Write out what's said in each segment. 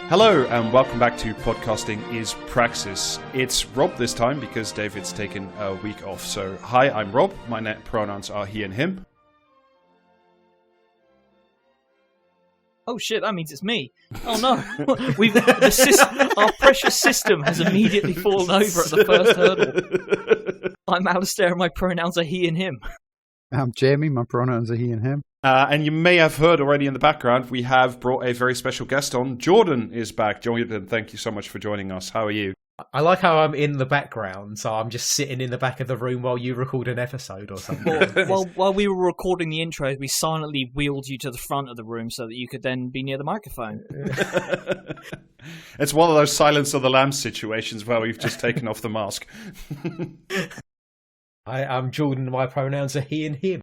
Hello and welcome back to Podcasting is Praxis. It's Rob this time because David's taken a week off. So, hi, I'm Rob. My pronouns are he and him. Oh shit, that means it's me. Oh no. Our precious system has immediately fallen over at the first hurdle. I'm Alasdair and my pronouns are he and him. I'm Jamie, my pronouns are he and him. And you may have heard already in the background, we have brought a very special guest on. Jordan is back. Jordan, thank you so much for joining us. How are you? I like how I'm in the background, so I'm just sitting in the back of the room while you record an episode or something. While we were recording the intro, we silently wheeled you to the front of the room so that you could then be near the microphone. It's one of those Silence of the Lambs situations where we've just taken off the mask. I'm Jordan and my pronouns are he and him.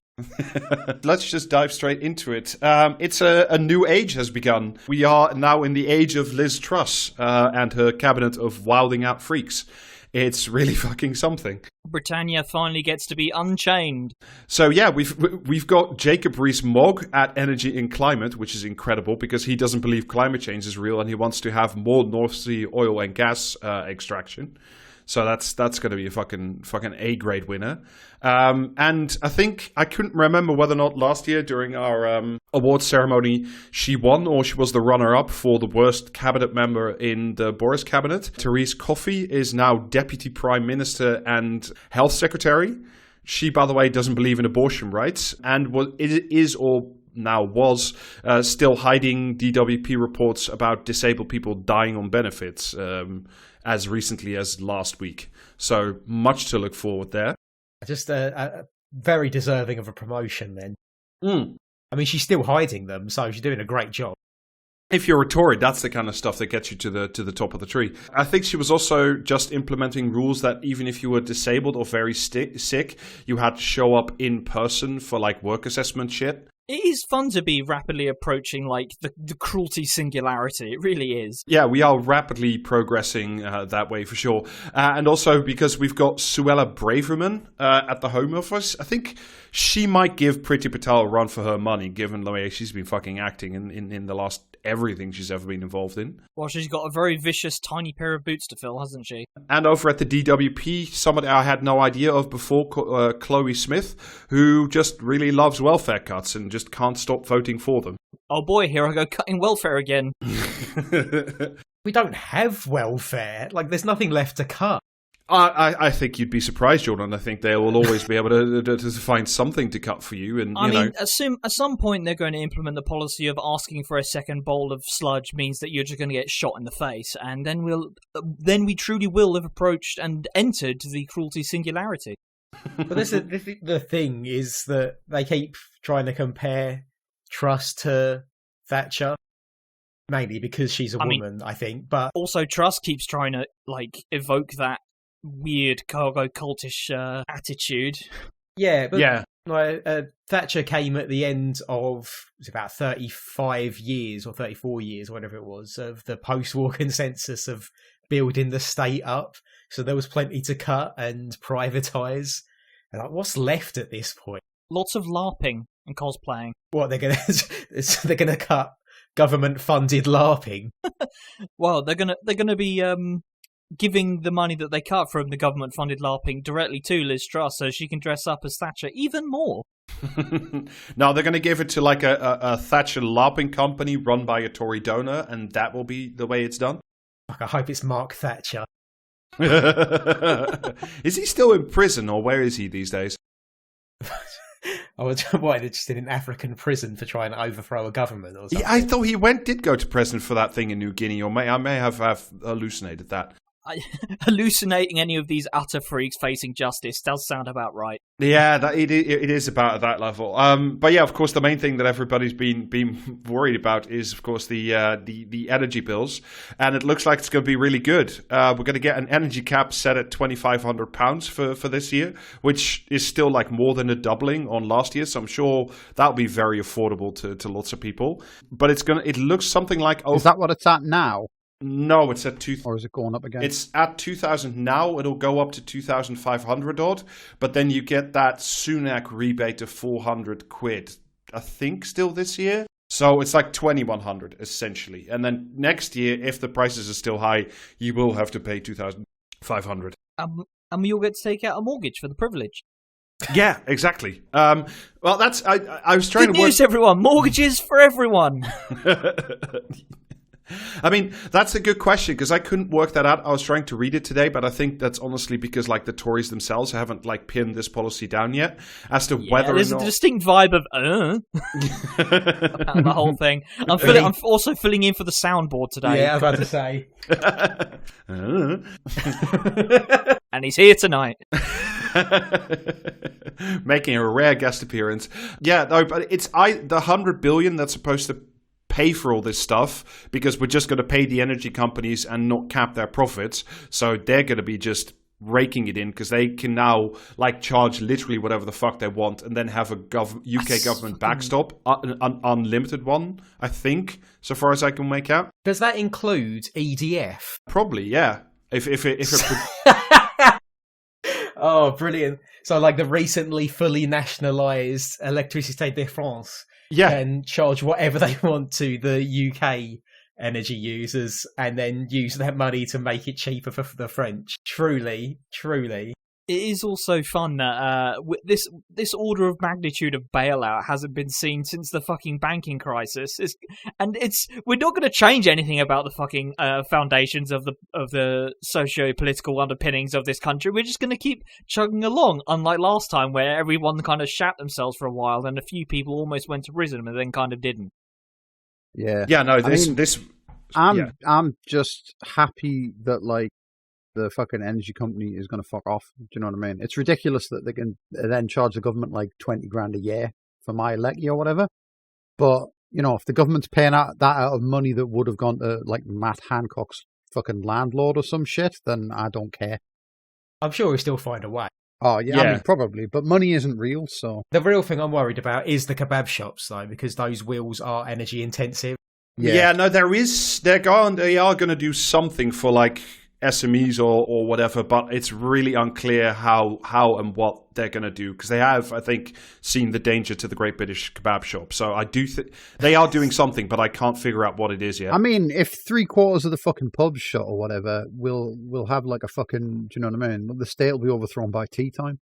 Let's just dive straight into it. It's a new age has begun. We are now in the age of Liz Truss and her cabinet of wilding out freaks. It's really fucking something. Britannia finally gets to be unchained. So yeah, we've got Jacob Rees-Mogg at Energy and Climate, which is incredible because he doesn't believe climate change is real and he wants to have more North Sea oil and gas extraction. So that's going to be a fucking A grade winner. And I think I couldn't remember whether or not last year during our awards ceremony she won or she was the runner-up for the worst cabinet member in the Boris cabinet. Therese Coffey is now Deputy Prime Minister and Health Secretary. She, by the way, doesn't believe in abortion rights and was still hiding DWP reports about disabled people dying on benefits as recently as last week. So much to look forward there. Just very deserving of a promotion then. I mean, she's still hiding them, so she's doing a great job. If you're a Tory, that's the kind of stuff that gets you to the top of the tree. I think she was also just implementing rules that even if you were disabled or very sick, you had to show up in person for like work assessment shit. It is fun to be rapidly approaching, like, the cruelty singularity. It really is. Yeah, we are rapidly progressing that way for sure. And also because we've got Suella Braverman at the Home Office. I think she might give Priti Patel a run for her money, given the way she's been fucking acting in the last everything she's ever been involved in. Well, she's got a very vicious tiny pair of boots to fill, hasn't she? And over at the DWP, somebody I had no idea of before, Chloe Smith, who just really loves welfare cuts and just can't stop voting for them. Oh boy, here I go cutting welfare again. We don't have welfare. Like, there's nothing left to cut. I think you'd be surprised, Jordan. I think they will always be able to find something to cut for you. And I mean, at some point they're going to implement the policy of asking for a second bowl of sludge means that you're just going to get shot in the face, and then we truly will have approached and entered the cruelty singularity. But the thing is that they keep trying to compare Truss to Thatcher. Mainly because she's a woman, I think. But also Truss keeps trying to evoke that weird cargo cultish attitude. Yeah, but Thatcher came at the end of about 35 years or 34 years, whatever it was, of the post-war consensus of building the state up. So there was plenty to cut and privatise. And what's left at this point? Lots of LARPing and cosplaying. What, they're gonna cut government-funded LARPing? Well, they're gonna be giving the money that they cut from the government-funded LARPing directly to Liz Truss so she can dress up as Thatcher even more. No, they're going to give it to like a Thatcher LARPing company run by a Tory donor, and that will be the way it's done. I hope it's Mark Thatcher. Is he still in prison, or where is he these days? Just in an African prison for trying to overthrow a government or something? Yeah, I thought he did go to prison for that thing in New Guinea, or I may have hallucinated that. Hallucinating any of these utter freaks facing justice does sound about right. Yeah, it is about at that level. But yeah, of course, the main thing that everybody's been worried about is, of course, the energy bills, and it looks like it's going to be really good. We're going to get an energy cap set at £2,500 for this year, which is still like more than a doubling on last year. So I'm sure that'll be very affordable to lots of people. But it looks something like Is that what it's at now? No, it's at 2,000. Or is it going up again? It's at 2,000 now. It'll go up to 2,500 odd. But then you get that Sunak rebate of £400, I think, still this year. So it's like 2,100 essentially. And then next year, if the prices are still high, you will have to pay 2,500. And you'll get to take out a mortgage for the privilege. Yeah, exactly. Well, that's I was trying Good to work. news, everyone. Mortgages for everyone. I mean, that's a good question because I couldn't work that out. I was trying to read it today, but I think that's honestly because like the Tories themselves haven't like pinned this policy down yet as to whether or there's not. a distinct vibe of about the whole thing. I'm also filling in for the soundboard today. Yeah, I was about to say. And he's here tonight. Making a rare guest appearance. Yeah, no, but the 100 billion that's supposed to pay for all this stuff because we're just going to pay the energy companies and not cap their profits. So they're going to be just raking it in because they can now like charge literally whatever the fuck they want and then have a UK government backstop, an unlimited one, I think, so far as I can make out. Does that include EDF? Probably, yeah. If Oh, brilliant. So like the recently fully nationalised Électricité de France can charge whatever they want to the UK energy users and then use that money to make it cheaper for the French. Truly. It is also fun that this order of magnitude of bailout hasn't been seen since the fucking banking crisis. We're not going to change anything about the fucking foundations of the socio-political underpinnings of this country. We're just going to keep chugging along, unlike last time where everyone kind of shat themselves for a while and a few people almost went to prison and then kind of didn't. Yeah. Yeah, no, I'm just happy that like the fucking energy company is going to fuck off. Do you know what I mean? It's ridiculous that they can then charge the government like 20 grand a year for my lecky or whatever. But, you know, if the government's paying that out of money that would have gone to like Matt Hancock's fucking landlord or some shit, then I don't care. I'm sure we'll still find a way. Oh, yeah, I mean, probably. But money isn't real, so. The real thing I'm worried about is the kebab shops, though, because those wheels are energy intensive. Yeah, no, they are going to do something for like SMEs or whatever, but it's really unclear how and what they're going to do because they have, I think, seen the danger to the Great British Kebab Shop. So I do think they are doing something, but I can't figure out what it is yet. I mean, if 3/4 of the fucking pubs shut or whatever, we'll have like a fucking, do you know what I mean? The state will be overthrown by tea time.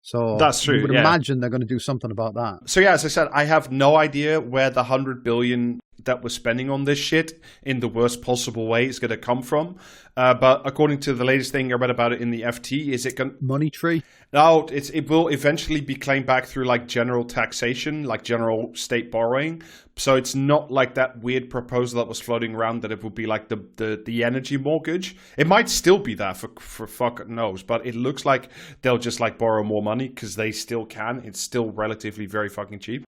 So that's true. You would imagine they're going to do something about that. So yeah, as I said, I have no idea where the 100 billion that we're spending on this shit in the worst possible way is going to come from. But according to the latest thing I read about it in the FT, is it going money tree? No, it will eventually be claimed back through like general taxation, like general state borrowing. So it's not like that weird proposal that was floating around that it would be like the energy mortgage. It might still be that for fuck knows, but it looks like they'll just like borrow more money because they still can. It's still relatively very fucking cheap.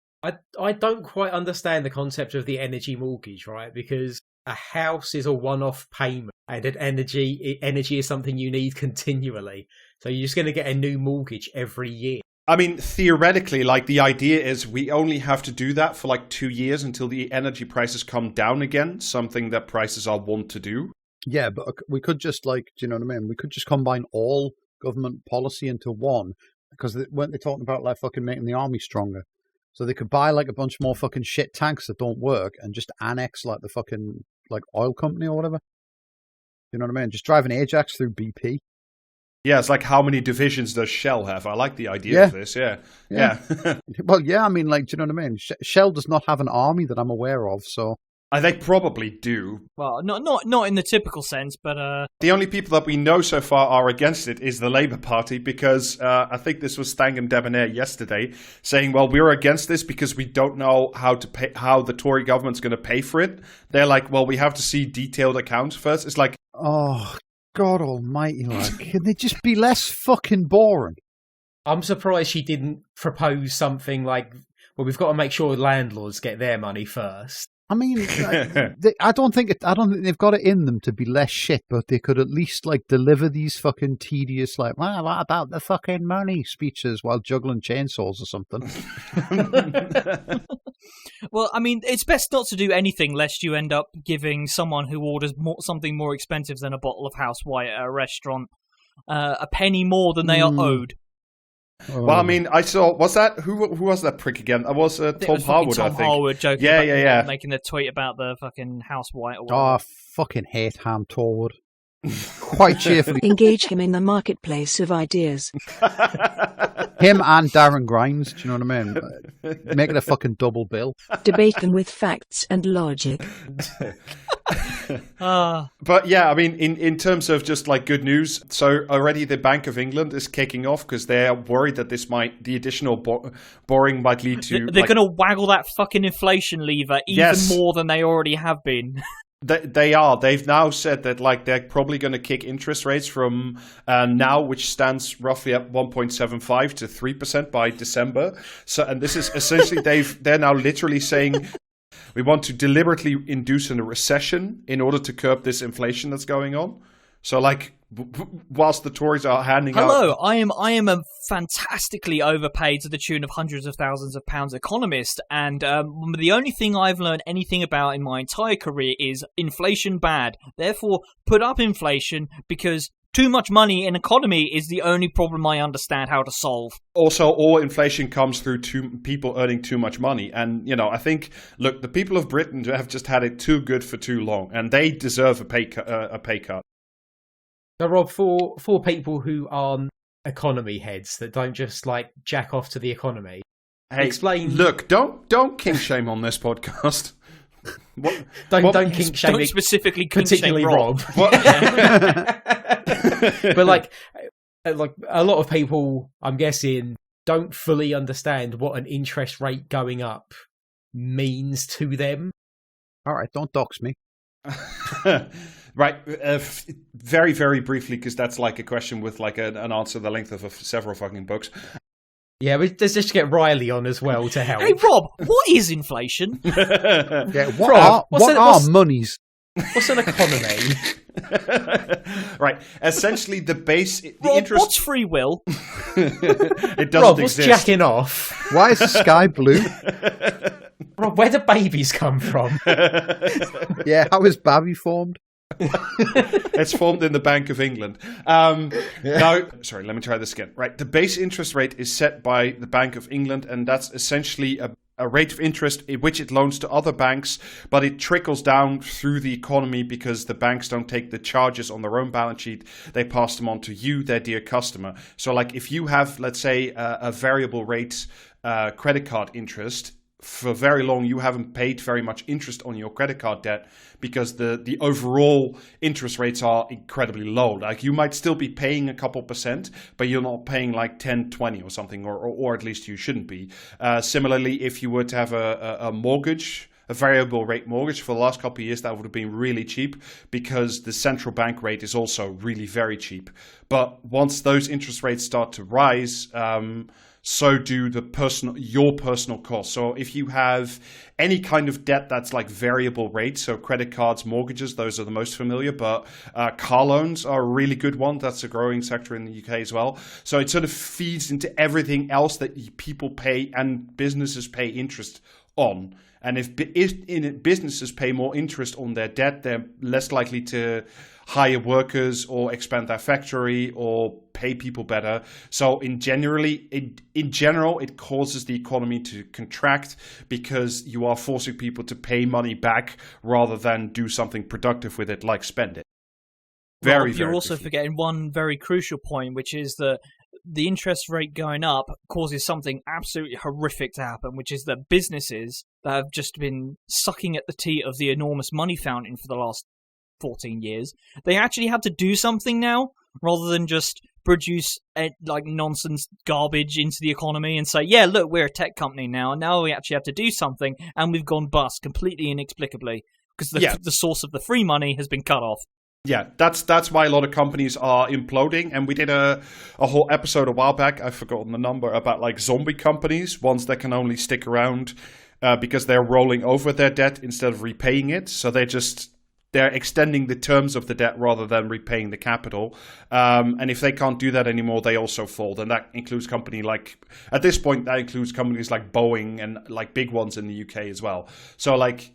I don't quite understand the concept of the energy mortgage, right? Because a house is a one-off payment and energy is something you need continually. So you're just going to get a new mortgage every year. I mean, theoretically, like the idea is we only have to do that for like 2 years until the energy prices come down again, something that prices are wont to do. Yeah, but we could just like, do you know what I mean? We could just combine all government policy into one because weren't they talking about like fucking making the army stronger? So they could buy like a bunch more fucking shit tanks that don't work and just annex like the fucking like oil company or whatever. You know what I mean? Just drive an Ajax through BP. Yeah, it's like how many divisions does Shell have? I like the idea of this, yeah. Well, yeah, I mean, like, do you know what I mean? Shell does not have an army that I'm aware of, so... They probably do. Well, not in the typical sense, but... The only people that we know so far are against it is the Labour Party, because I think this was Stang and Debonair yesterday, saying, well, we're against this because we don't know how the Tory government's going to pay for it. They're like, well, we have to see detailed accounts first. It's like... Oh, God almighty, like, can they just be less fucking boring? I'm surprised she didn't propose something like, well, we've got to make sure landlords get their money first. I mean, I don't think they've got it in them to be less shit, but they could at least like deliver these fucking tedious, like, well, what about the fucking money speeches while juggling chainsaws or something. Well, I mean, it's best not to do anything lest you end up giving someone who orders something more expensive than a bottle of house white at a restaurant a penny more than they are owed. Well, I mean, I saw. Was that who was that prick again? It was Tom Harwood. I think. Tom Harwood joking. Yeah. Making the tweet about the fucking house white. Or Oh, I fucking hate Ham Torwood. Quite cheerfully. Engage him in the marketplace of ideas. Him and Darren Grimes, do you know what I mean? Make it a fucking double bill. Debate them with facts and logic. But yeah, I mean, in terms of just like good news, so already the Bank of England is kicking off because they're worried that the additional borrowing might lead to. They're going to waggle that fucking inflation lever even more than they already have been. They are. They've now said that like they're probably going to kick interest rates from now, which stands roughly at 1.75 to 3% by December. So, and this is essentially they're now literally saying we want to deliberately induce a recession in order to curb this inflation that's going on. So like, whilst the Tories are handing out... Hello, I am a fantastically overpaid to the tune of hundreds of thousands of pounds economist, and the only thing I've learned anything about in my entire career is inflation bad. Therefore, put up inflation because too much money in economy is the only problem I understand how to solve. Also, all inflation comes through people earning too much money. And, you know, I think, look, the people of Britain have just had it too good for too long, and they deserve a pay cut. So, Rob, for people who aren't economy heads that don't just like jack off to the economy, explain. Look, don't kink shame on this podcast. Don't kink shame. Don't specifically kink particularly shame Rob. But like a lot of people, I'm guessing, don't fully understand what an interest rate going up means to them. All right, don't dox me. Right, very, very briefly, because that's like a question with like an answer the length of several fucking books. Yeah, but let's just get Riley on as well to help. Hey, Rob, what is inflation? Yeah, what are monies? What's an economy? Right, essentially the base... Rob, interest... what's free will? It doesn't Rob, what's exist. jacking off? Why is the sky blue? Rob, where do babies come from? Yeah, how is Babby formed? It's formed in the Bank of England. No, sorry, let me try this again. Right, the base interest rate is set by the Bank of England, and that's essentially a rate of interest in which it loans to other banks, but it trickles down through the economy because the banks don't take the charges on their own balance sheet. They pass them on to you, their dear customer. So like if you have, let's say, a variable rate credit card interest, for very long you haven't paid very much interest on your credit card debt because the overall interest rates are incredibly low. Like you might still be paying a couple percent, but you're not paying like 10, 20 or something, or at least you shouldn't be. Similarly, if you were to have a mortgage, a variable rate mortgage for the last couple of years, that would have been really cheap because the central bank rate is also really very cheap. But once those interest rates start to rise, so do your personal costs. So if you have any kind of debt that's like variable rate, so credit cards, mortgages, those are the most familiar, but car loans are a really good one. That's a growing sector in the UK as well. So it sort of feeds into everything else that people pay and businesses pay interest on. And if businesses pay more interest on their debt, they're less likely to hire workers or expand their factory or pay people better. So in general, it causes the economy to contract because you are forcing people to pay money back rather than do something productive with it, like spend it. You're also forgetting one very crucial point, which is that the interest rate going up causes something absolutely horrific to happen, which is that businesses that have just been sucking at the teat of the enormous money fountain for the last 14 years, they actually have to do something now rather than just produce like nonsense garbage into the economy and say, yeah, look, we're a tech company now, and now we actually have to do something, and we've gone bust completely inexplicably because the source of the free money has been cut off. Yeah, that's why a lot of companies are imploding. And we did a whole episode a while back, I've forgotten the number, about like zombie companies, ones that can only stick around because they're rolling over their debt instead of repaying it. So they're extending the terms of the debt rather than repaying the capital. And if they can't do that anymore, they also fold. And that includes at this point, that includes companies like Boeing and like big ones in the UK as well. So like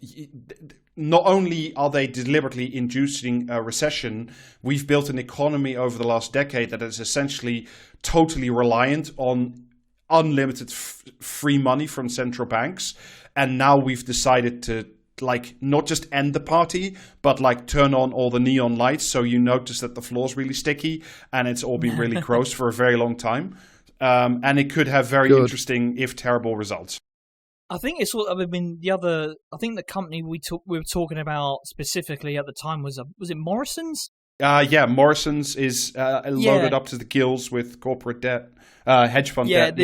not only are they deliberately inducing a recession, we've built an economy over the last decade that is essentially totally reliant on unlimited free money from central banks. And now we've decided to like not just end the party, but like turn on all the neon lights so you notice that the floor's really sticky and it's all been really gross for a very long time. And it could have very interesting, if terrible, results. I think it's what I mean. I think the company we were talking about specifically at the time was it Morrison's? Yeah, Morrison's is loaded up to the gills with corporate debt, hedge fund debt.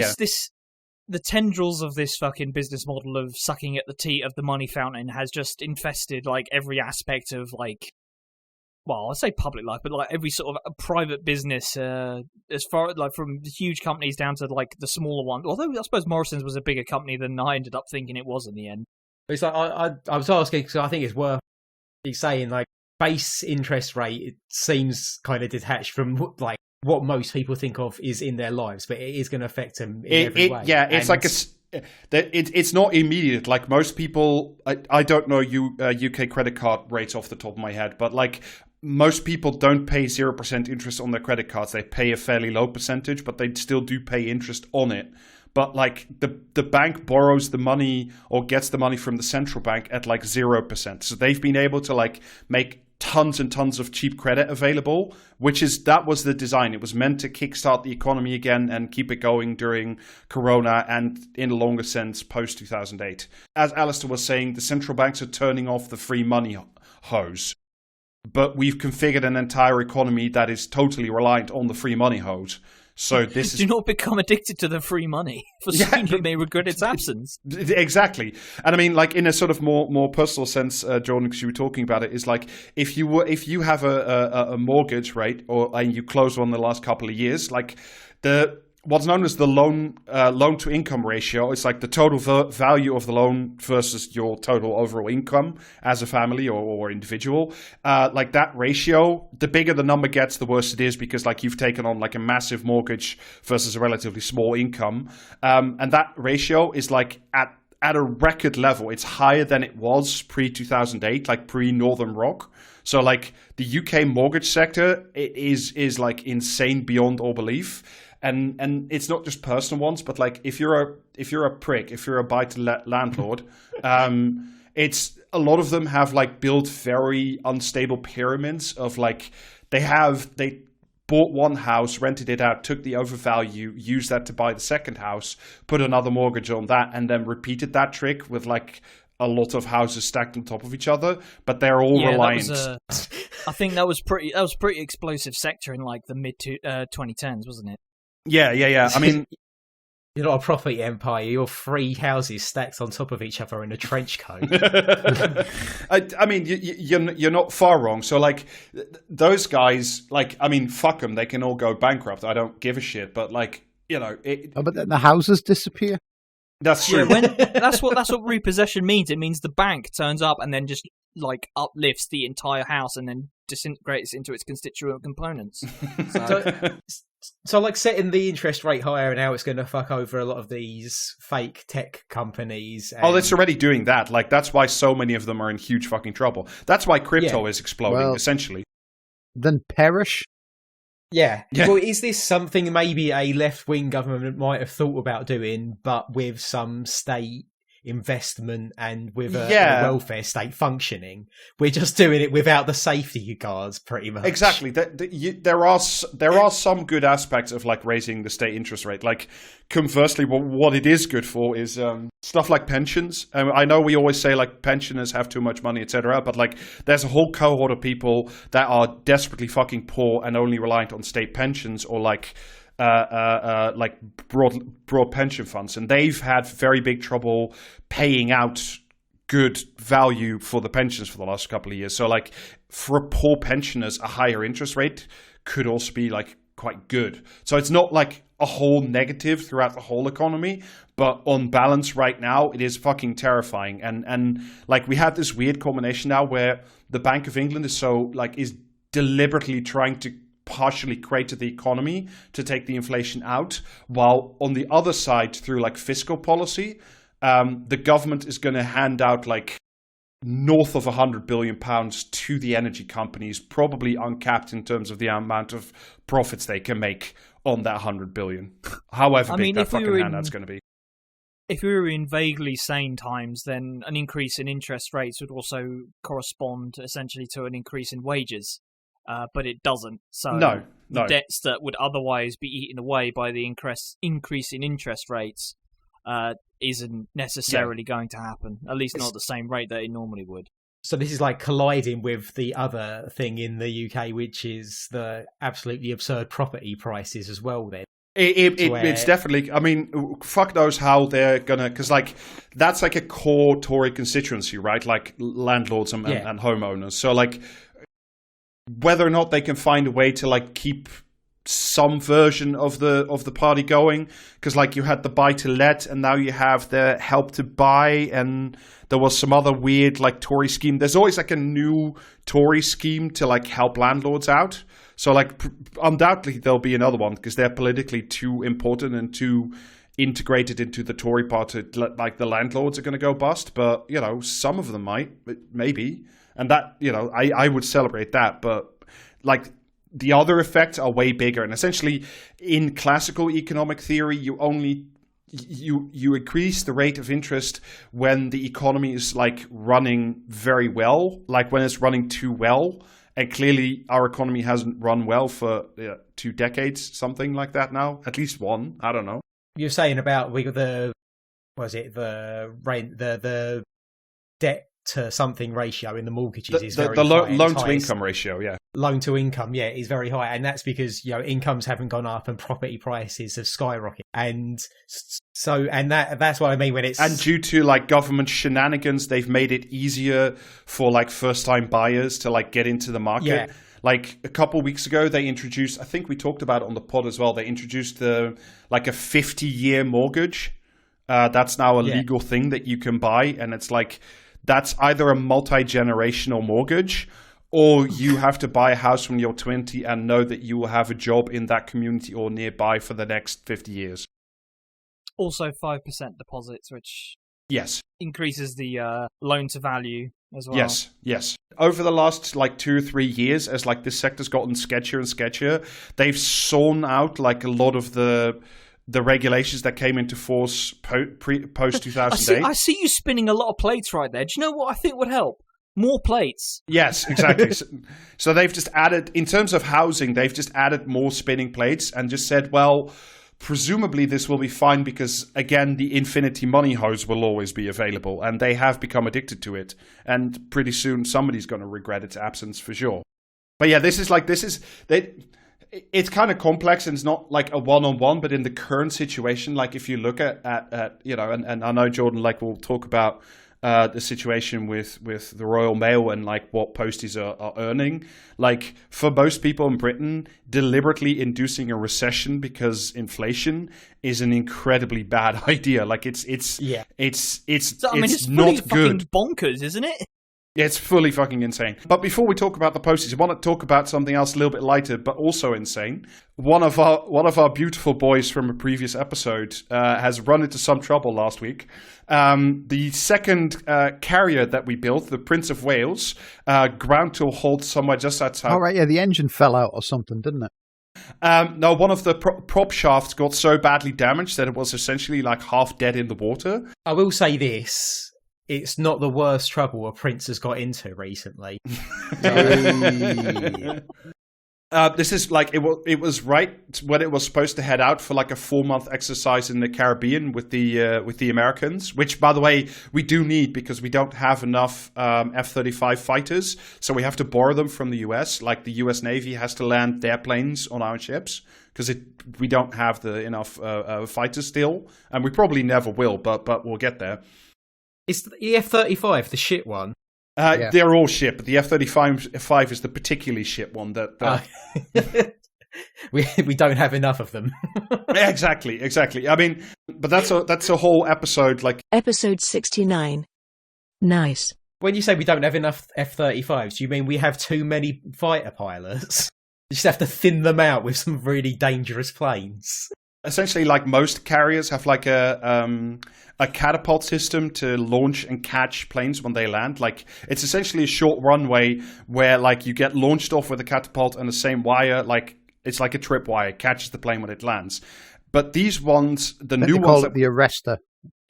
The tendrils of this fucking business model of sucking at the teat of the money fountain has just infested like every aspect of like, well, I'd say public life, but like every sort of private business, as far like from the huge companies down to like the smaller one. Although I suppose Morrison's was a bigger company than I ended up thinking it was in the end. It's like I was asking because I think it's worth saying like base interest rate. It seems kind of detached from like what most people think of is in their lives, but it is going to affect them in every way. Yeah, it's like it's not immediate. Like most people, I don't know UK credit card rates off the top of my head, but like most people don't pay 0% interest on their credit cards. They pay a fairly low percentage, but they still do pay interest on it. But like the bank borrows the money or gets the money from the central bank at like 0%. So they've been able to like make tons and tons of cheap credit available, that was the design. It was meant to kickstart the economy again and keep it going during Corona and in a longer sense post 2008. As Alasdair was saying, the central banks are turning off the free money hose, but we've configured an entire economy that is totally reliant on the free money hose. So this do not become addicted to the free money, for soon you may regret its absence. Exactly. And I mean, like in a sort of more personal sense, Jordan, because you were talking about it, is like if you have a mortgage, right, and you close one in the last couple of years, like what's known as the loan to income ratio. It's like the total value of the loan versus your total overall income as a family or individual. Like that ratio, the bigger the number gets, the worse it is, because like you've taken on like a massive mortgage versus a relatively small income. And that ratio is like at a record level. It's higher than it was pre-2008, like pre-Northern Rock. So like the UK mortgage sector is like insane beyond all belief. And it's not just personal ones, but like if you're a prick, if you're a buy-to-let landlord, it's a lot of them have like built very unstable pyramids of like they bought one house, rented it out, took the overvalue, used that to buy the second house, put another mortgage on that, and then repeated that trick with like a lot of houses stacked on top of each other, but they're all reliant. I think that was pretty explosive sector in like the mid 2010s, wasn't it? Yeah. I mean, you're not a property empire. You're 3 houses stacked on top of each other in a trench coat. I mean, you're not far wrong. So, like, those guys, like, I mean, fuck them. They can all go bankrupt. I don't give a shit. But, like, you know, but then the houses disappear. That's true. Yeah, that's what repossession means. It means the bank turns up and then just like uplifts the entire house and then disintegrates into its constituent components. So like setting the interest rate higher and how it's going to fuck over a lot of these fake tech companies. Oh, it's already doing that. Like that's why so many of them are in huge fucking trouble. That's why crypto is exploding, essentially. Then perish. Yeah. Well, is this something maybe a left-wing government might have thought about doing, but with some state investment and with a welfare state functioning? We're just doing it without the safety guards, pretty much. Exactly. There are some good aspects of like raising the state interest rate. Like conversely, what it is good for is stuff like pensions. I know we always say like pensioners have too much money, etc. But like there's a whole cohort of people that are desperately fucking poor and only reliant on state pensions or like broad pension funds, and they've had very big trouble paying out good value for the pensions for the last couple of years. So like for poor pensioners, a higher interest rate could also be like quite good. So it's not like a whole negative throughout the whole economy, but on balance right now, it is fucking terrifying. And like we have this weird combination now where the Bank of England is deliberately trying to partially created the economy to take the inflation out, while on the other side, through like fiscal policy, the government is going to hand out like north of £100 billion to the energy companies, probably uncapped in terms of the amount of profits they can make on that 100 billion. However big that fucking handout's going to be. If we were in vaguely sane times, then an increase in interest rates would also correspond essentially to an increase in wages. But it doesn't. So no. The debts that would otherwise be eaten away by the increase in interest rates isn't necessarily going to happen, at least not at the same rate that it normally would. So this is like colliding with the other thing in the UK, which is the absolutely absurd property prices as well then. It's definitely, I mean, fuck knows how they're gonna, because like that's like a core Tory constituency, right? Like landlords and homeowners. So like whether or not they can find a way to like keep some version of the party going, because like you had the buy to let and now you have the help to buy, and there was some other weird like Tory scheme. There's always like a new Tory scheme to like help landlords out. So like undoubtedly there'll be another one because they're politically too important and too integrated into the Tory party. Like the landlords are going to go bust, but you know some of them might, maybe, and that, you know, I would celebrate that. But like the other effects are way bigger, and essentially in classical economic theory, you increase the rate of interest when the economy is like running very well, like when it's running too well. And clearly our economy hasn't run well for 2 decades, something like that now. At least one, I don't know. You're saying about the debt to something ratio in the mortgages is very high. The loan to income ratio, yeah. Loan to income, yeah, is very high. And that's because, you know, incomes haven't gone up and property prices have skyrocketed. And so, and that's what I mean when it's... And due to like government shenanigans, they've made it easier for like first time buyers to like get into the market. Yeah. Like a couple of weeks ago, they introduced, I think we talked about it on the pod as well, they introduced like a 50-year mortgage. That's now a legal thing that you can buy. And it's like, that's either a multi-generational mortgage or you have to buy a house when you're 20 and know that you will have a job in that community or nearby for the next 50 years. Also 5% deposits, which increases the loan to value as well. Yes. Over the last like 2 or 3 years, as like this sector's gotten sketchier and sketchier, they've sawn out like a lot of the regulations that came into force post 2008. I see you spinning a lot of plates right there. Do you know what I think would help? More plates. Yes, exactly. So they've just added, in terms of housing, they've just added more spinning plates and just said, well, presumably this will be fine because, again, the infinity money hose will always be available, and they have become addicted to it. And pretty soon somebody's going to regret its absence for sure. But yeah, it's kind of complex, and it's not like a one-on-one, but in the current situation, like if you look at you know, and I know Jordan, like we'll talk about the situation with the Royal Mail and like what posties are earning. Like for most people in Britain, deliberately inducing a recession because inflation is an incredibly bad idea. Like it's not good. Bonkers, isn't it? Yeah, it's fully fucking insane. But before we talk about the posties, I want to talk about something else a little bit lighter, but also insane. One of our beautiful boys from a previous episode has run into some trouble last week. The second carrier that we built, the Prince of Wales, ground to a halt somewhere just outside. Oh, right, yeah, the engine fell out or something, didn't it? No, one of the prop shafts got so badly damaged that it was essentially like half dead in the water. I will say this. It's not the worst trouble a prince has got into recently. This is like it was right when it was supposed to head out for like a 4-month exercise in the Caribbean with the Americans, which by the way we do need because we don't have enough F-35 fighters, so we have to borrow them from the US. Like the US Navy has to land their planes on our ships because we don't have enough fighters still, and we probably never will, but we'll get there. Is the F-35 the shit one? Yeah. They're all shit, but the F-35 is the particularly shit one. We don't have enough of them. Exactly. I mean, but that's a whole episode. Like Episode 69. Nice. When you say we don't have enough F-35s, do you mean we have too many fighter pilots? You just have to thin them out with some really dangerous planes. essentially, like most carriers have like a catapult system to launch and catch planes when they land. Like it's essentially a short runway where like you get launched off with a catapult and the same wire, like it's like a tripwire, catches the plane when it lands. But these ones, the new ones, call it the arrestor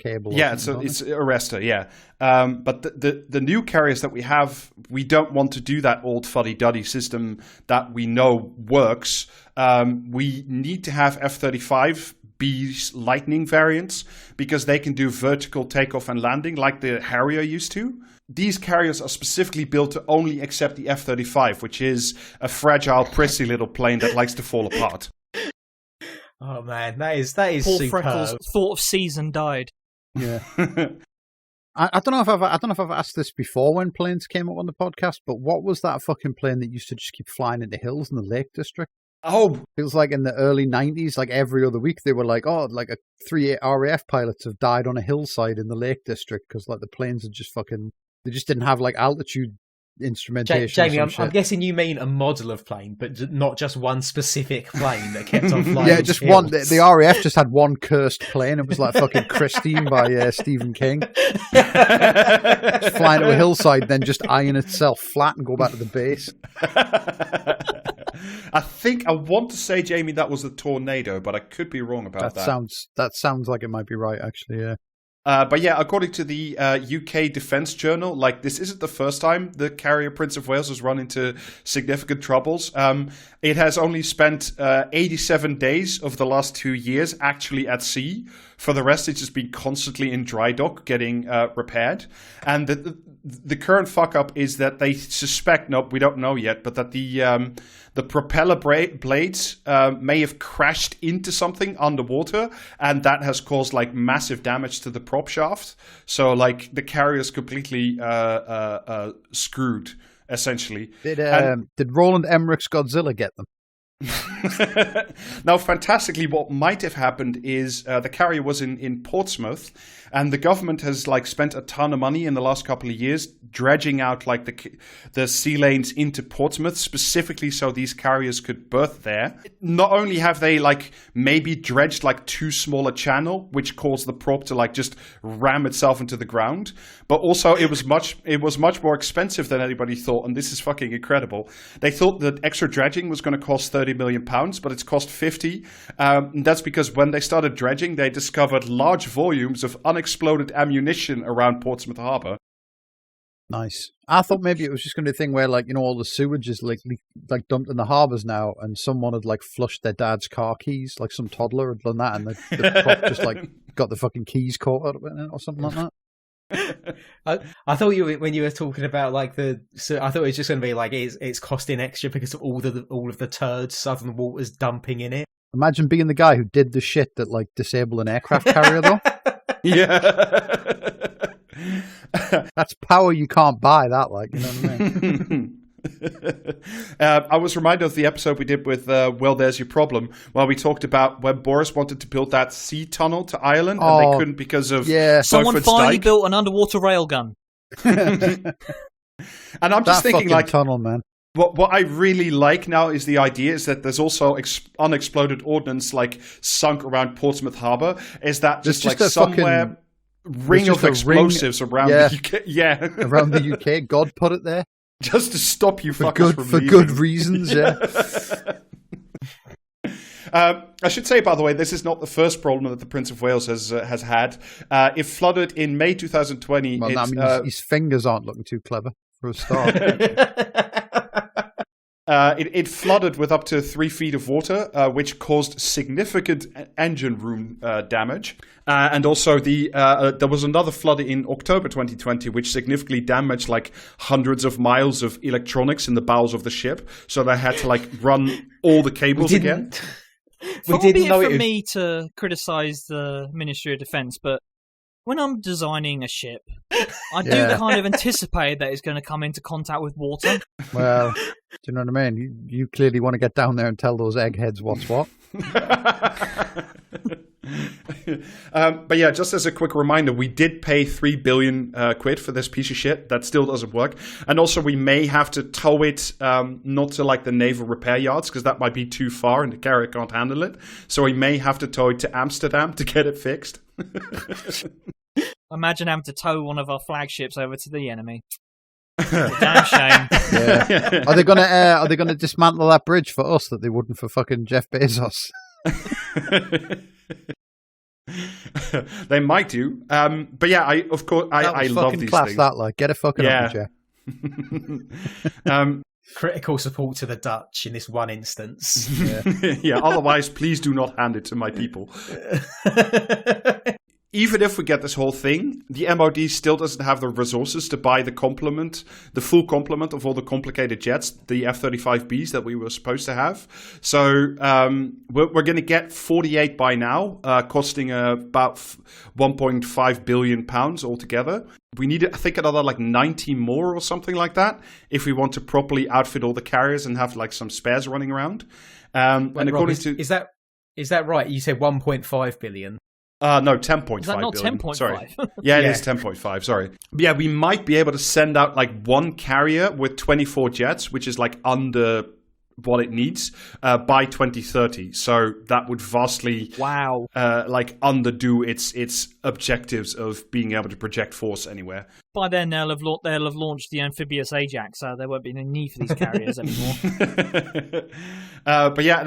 cable. Yeah, so it's arrestor, yeah. But the new carriers that we have, we don't want to do that old fuddy-duddy system that we know works. We need to have F-35B's Lightning variants because they can do vertical takeoff and landing like the Harrier used to. These carriers are specifically built to only accept the F-35, which is a fragile, prissy little plane that likes to fall apart. Oh man, that is Paul superb. Freckles thought of season died. Yeah. I don't know if I've asked this before when planes came up on the podcast, but what was that fucking plane that used to just keep flying into hills in the Lake District? Oh, it was like in the early 90s, like every other week they were like, oh, like 3 RAF pilots have died on a hillside in the Lake District because like the planes had just they just didn't have like altitude instrumentation. Jamie, I'm guessing you mean a model of plane, but not just one specific plane that kept on flying. Yeah, just one. The RAF just had one cursed plane. It was like fucking Christine by Stephen King. Just flying to a hillside, then just iron itself flat and go back to the base. I want to say, Jamie, that was a Tornado, but I could be wrong about that. That sounds like it might be right, actually, yeah. But yeah, according to the UK Defence Journal, like this isn't the first time the carrier Prince of Wales has run into significant troubles. It has only spent 87 days of the last 2 years actually at sea. For the rest, it's just been constantly in dry dock getting repaired. And the current fuck up is that they suspect, we don't know yet, but that the propeller blades may have crashed into something underwater, and that has caused like massive damage to the prop shaft. So like the carrier is completely screwed, essentially. Did Roland Emmerich's Godzilla get them? Now, fantastically, what might have happened is the carrier was in Portsmouth, and the government has like spent a ton of money in the last couple of years dredging out like the sea lanes into Portsmouth specifically so these carriers could berth there. Not only have they like maybe dredged like too small a channel, which caused the prop to like just ram itself into the ground, but also it was much more expensive than anybody thought, and this is fucking incredible. They thought that extra dredging was going to cost £30 million, but it's cost 50. And that's because when they started dredging, they discovered large volumes of unexploded ammunition around Portsmouth Harbour. Nice. I thought maybe it was just going to be a thing where, like, you know, all the sewage is like dumped in the harbours now, and someone had like flushed their dad's car keys, like some toddler had done that, and the prop just like got the fucking keys caught out of it or something like that. I thought when you were talking about like I thought it was just going to be like it's costing extra because of all of the turds Southern Water's dumping in it. Imagine being the guy who did the shit that like disabled an aircraft carrier though. Yeah. That's power you can't buy, that, like, you know what I mean? I was reminded of the episode we did with Well, There's Your Problem, where we talked about when Boris wanted to build that sea tunnel to Ireland, and they couldn't because of someone finally Dyke. built an underwater railgun. And I'm just thinking, like, tunnel, man. What I really like now is the idea is that there's also unexploded ordnance like sunk around Portsmouth Harbour. Is that just like somewhere ring of explosives around the UK? Yeah, around the UK. God put it there just to stop you fuckers from leaving. Good reasons. Yeah. I should say, by the way, this is not the first problem that the Prince of Wales has had. It flooded in May 2020. Well, that means his fingers aren't looking too clever for a start. It flooded with up to 3 feet of water, which caused significant engine room damage. And also there was another flood in October 2020, which significantly damaged like hundreds of miles of electronics in the bowels of the ship. So they had to like run all the cables again. Far be it from me to criticise the Ministry of Defence, but when I'm designing a ship, I do kind of anticipate that it's going to come into contact with water. Well, do you know what I mean? You clearly want to get down there and tell those eggheads what's what. But yeah, just as a quick reminder, we did pay 3 billion quid for this piece of shit. That still doesn't work. And also we may have to tow it not to like the naval repair yards, because that might be too far and the carrier can't handle it. So we may have to tow it to Amsterdam to get it fixed. Imagine having to tow one of our flagships over to the enemy. Damn shame. Yeah. Are they gonna dismantle that bridge for us that they wouldn't for fucking Jeff Bezos? They might do. But yeah, I love these class, things. that like get a fucking Yeah. Jeff. Critical support to the Dutch in this one instance. Yeah. Otherwise, please do not hand it to my people. Even if we get this whole thing, the MOD still doesn't have the resources to buy the full complement of all the complicated jets, the F-35Bs that we were supposed to have. So we're going to get 48 by now, costing about 1.5 billion pounds altogether. We need, I think, another like 90 more or something like that if we want to properly outfit all the carriers and have like some spares running around. And Wait, according Rob, is that right? You said 1.5 billion. No, 10.5 Is that not billion. 10.5? Sorry. Yeah, it is 10.5, sorry. But yeah, we might be able to send out like one carrier with 24 jets, which is like under what it needs, by 2030. So that would vastly like underdo its objectives of being able to project force anywhere. By then they'll have launched the amphibious Ajax, so there won't be any need for these carriers anymore. But yeah,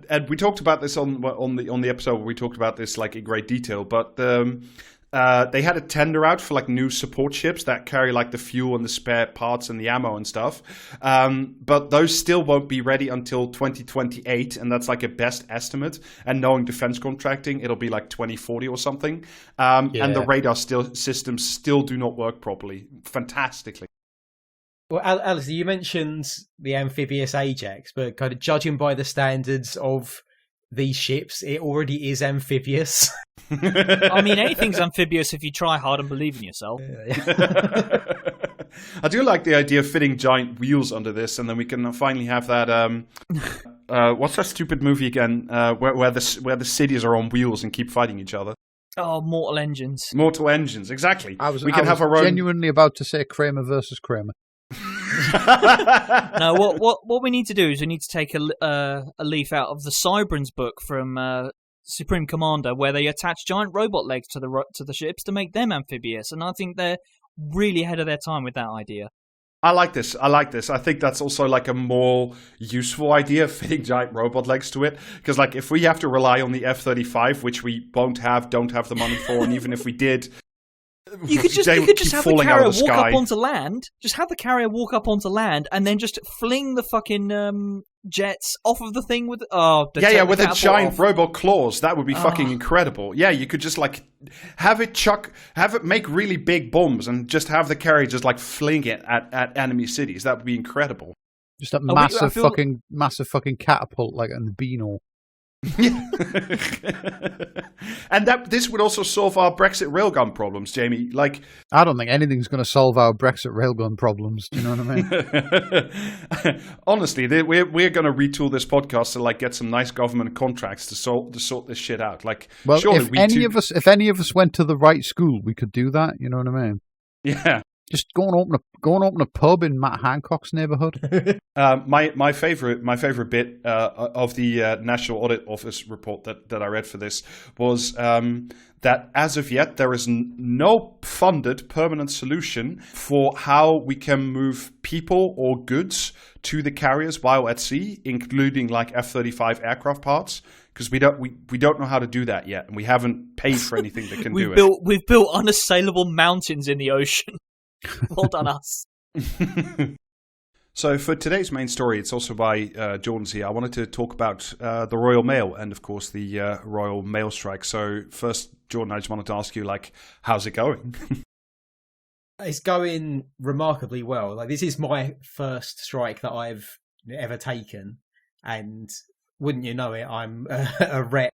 and we talked about this on the episode where we talked about this like in great detail. But they had a tender out for like new support ships that carry like the fuel and the spare parts and the ammo and stuff. But those still won't be ready until 2028, and that's like a best estimate. And knowing defense contracting, it'll be like 2040 or something. And the radar systems still do not work properly, fantastically. Well, Alasdair, you mentioned the amphibious Ajax, but kind of judging by the standards of these ships, it already is amphibious. I mean, anything's amphibious if you try hard and believe in yourself. I do like the idea of fitting giant wheels under this, and then we can finally have that. What's that stupid movie again? Where the cities are on wheels and keep fighting each other. Oh, Mortal Engines. Mortal Engines, exactly. We can have our own. Genuinely about to say Kramer versus Kramer. No, what we need to do is we need to take a leaf out of the Cybrans book from Supreme Commander, where they attach giant robot legs to the ships to make them amphibious, and I think they're really ahead of their time with that idea. I like this. I think that's also like a more useful idea, fitting giant robot legs to it. Because like if we have to rely on the F-35, which we don't have the money for, and even if we did, you could just have the carrier walk up onto land. Just have the carrier walk up onto land, and then just fling the fucking jets off of the thing with with a giant robot claws. That would be fucking incredible. Yeah, you could just like have it make really big bombs, and just have the carrier just like fling it at enemy cities. That would be incredible. Just a massive fucking catapult like in the Beano. And this would also solve our Brexit railgun problems, Jamie. Like, I don't think anything's going to solve our Brexit railgun problems. Do you know what I mean? Honestly, we're going to retool this podcast to like get some nice government contracts to sort this shit out. Like, well, surely if any of us went to the right school, we could do that. You know what I mean? Yeah. Just go and open a pub in Matt Hancock's neighborhood. My favorite bit of the National Audit Office report that I read for this was that as of yet there is no funded permanent solution for how we can move people or goods to the carriers while at sea, including like F-35 aircraft parts. Because we don't know how to do that yet, and we haven't paid for anything that can do it. We've built unassailable mountains in the ocean. Well done, us. So for today's main story, it's also by Jordan's here. I wanted to talk about the Royal Mail and, of course, the Royal Mail strike. So first, Jordan, I just wanted to ask you, like, how's it going? It's going remarkably well. Like, this is my first strike that I've ever taken, and wouldn't you know it, I'm a rep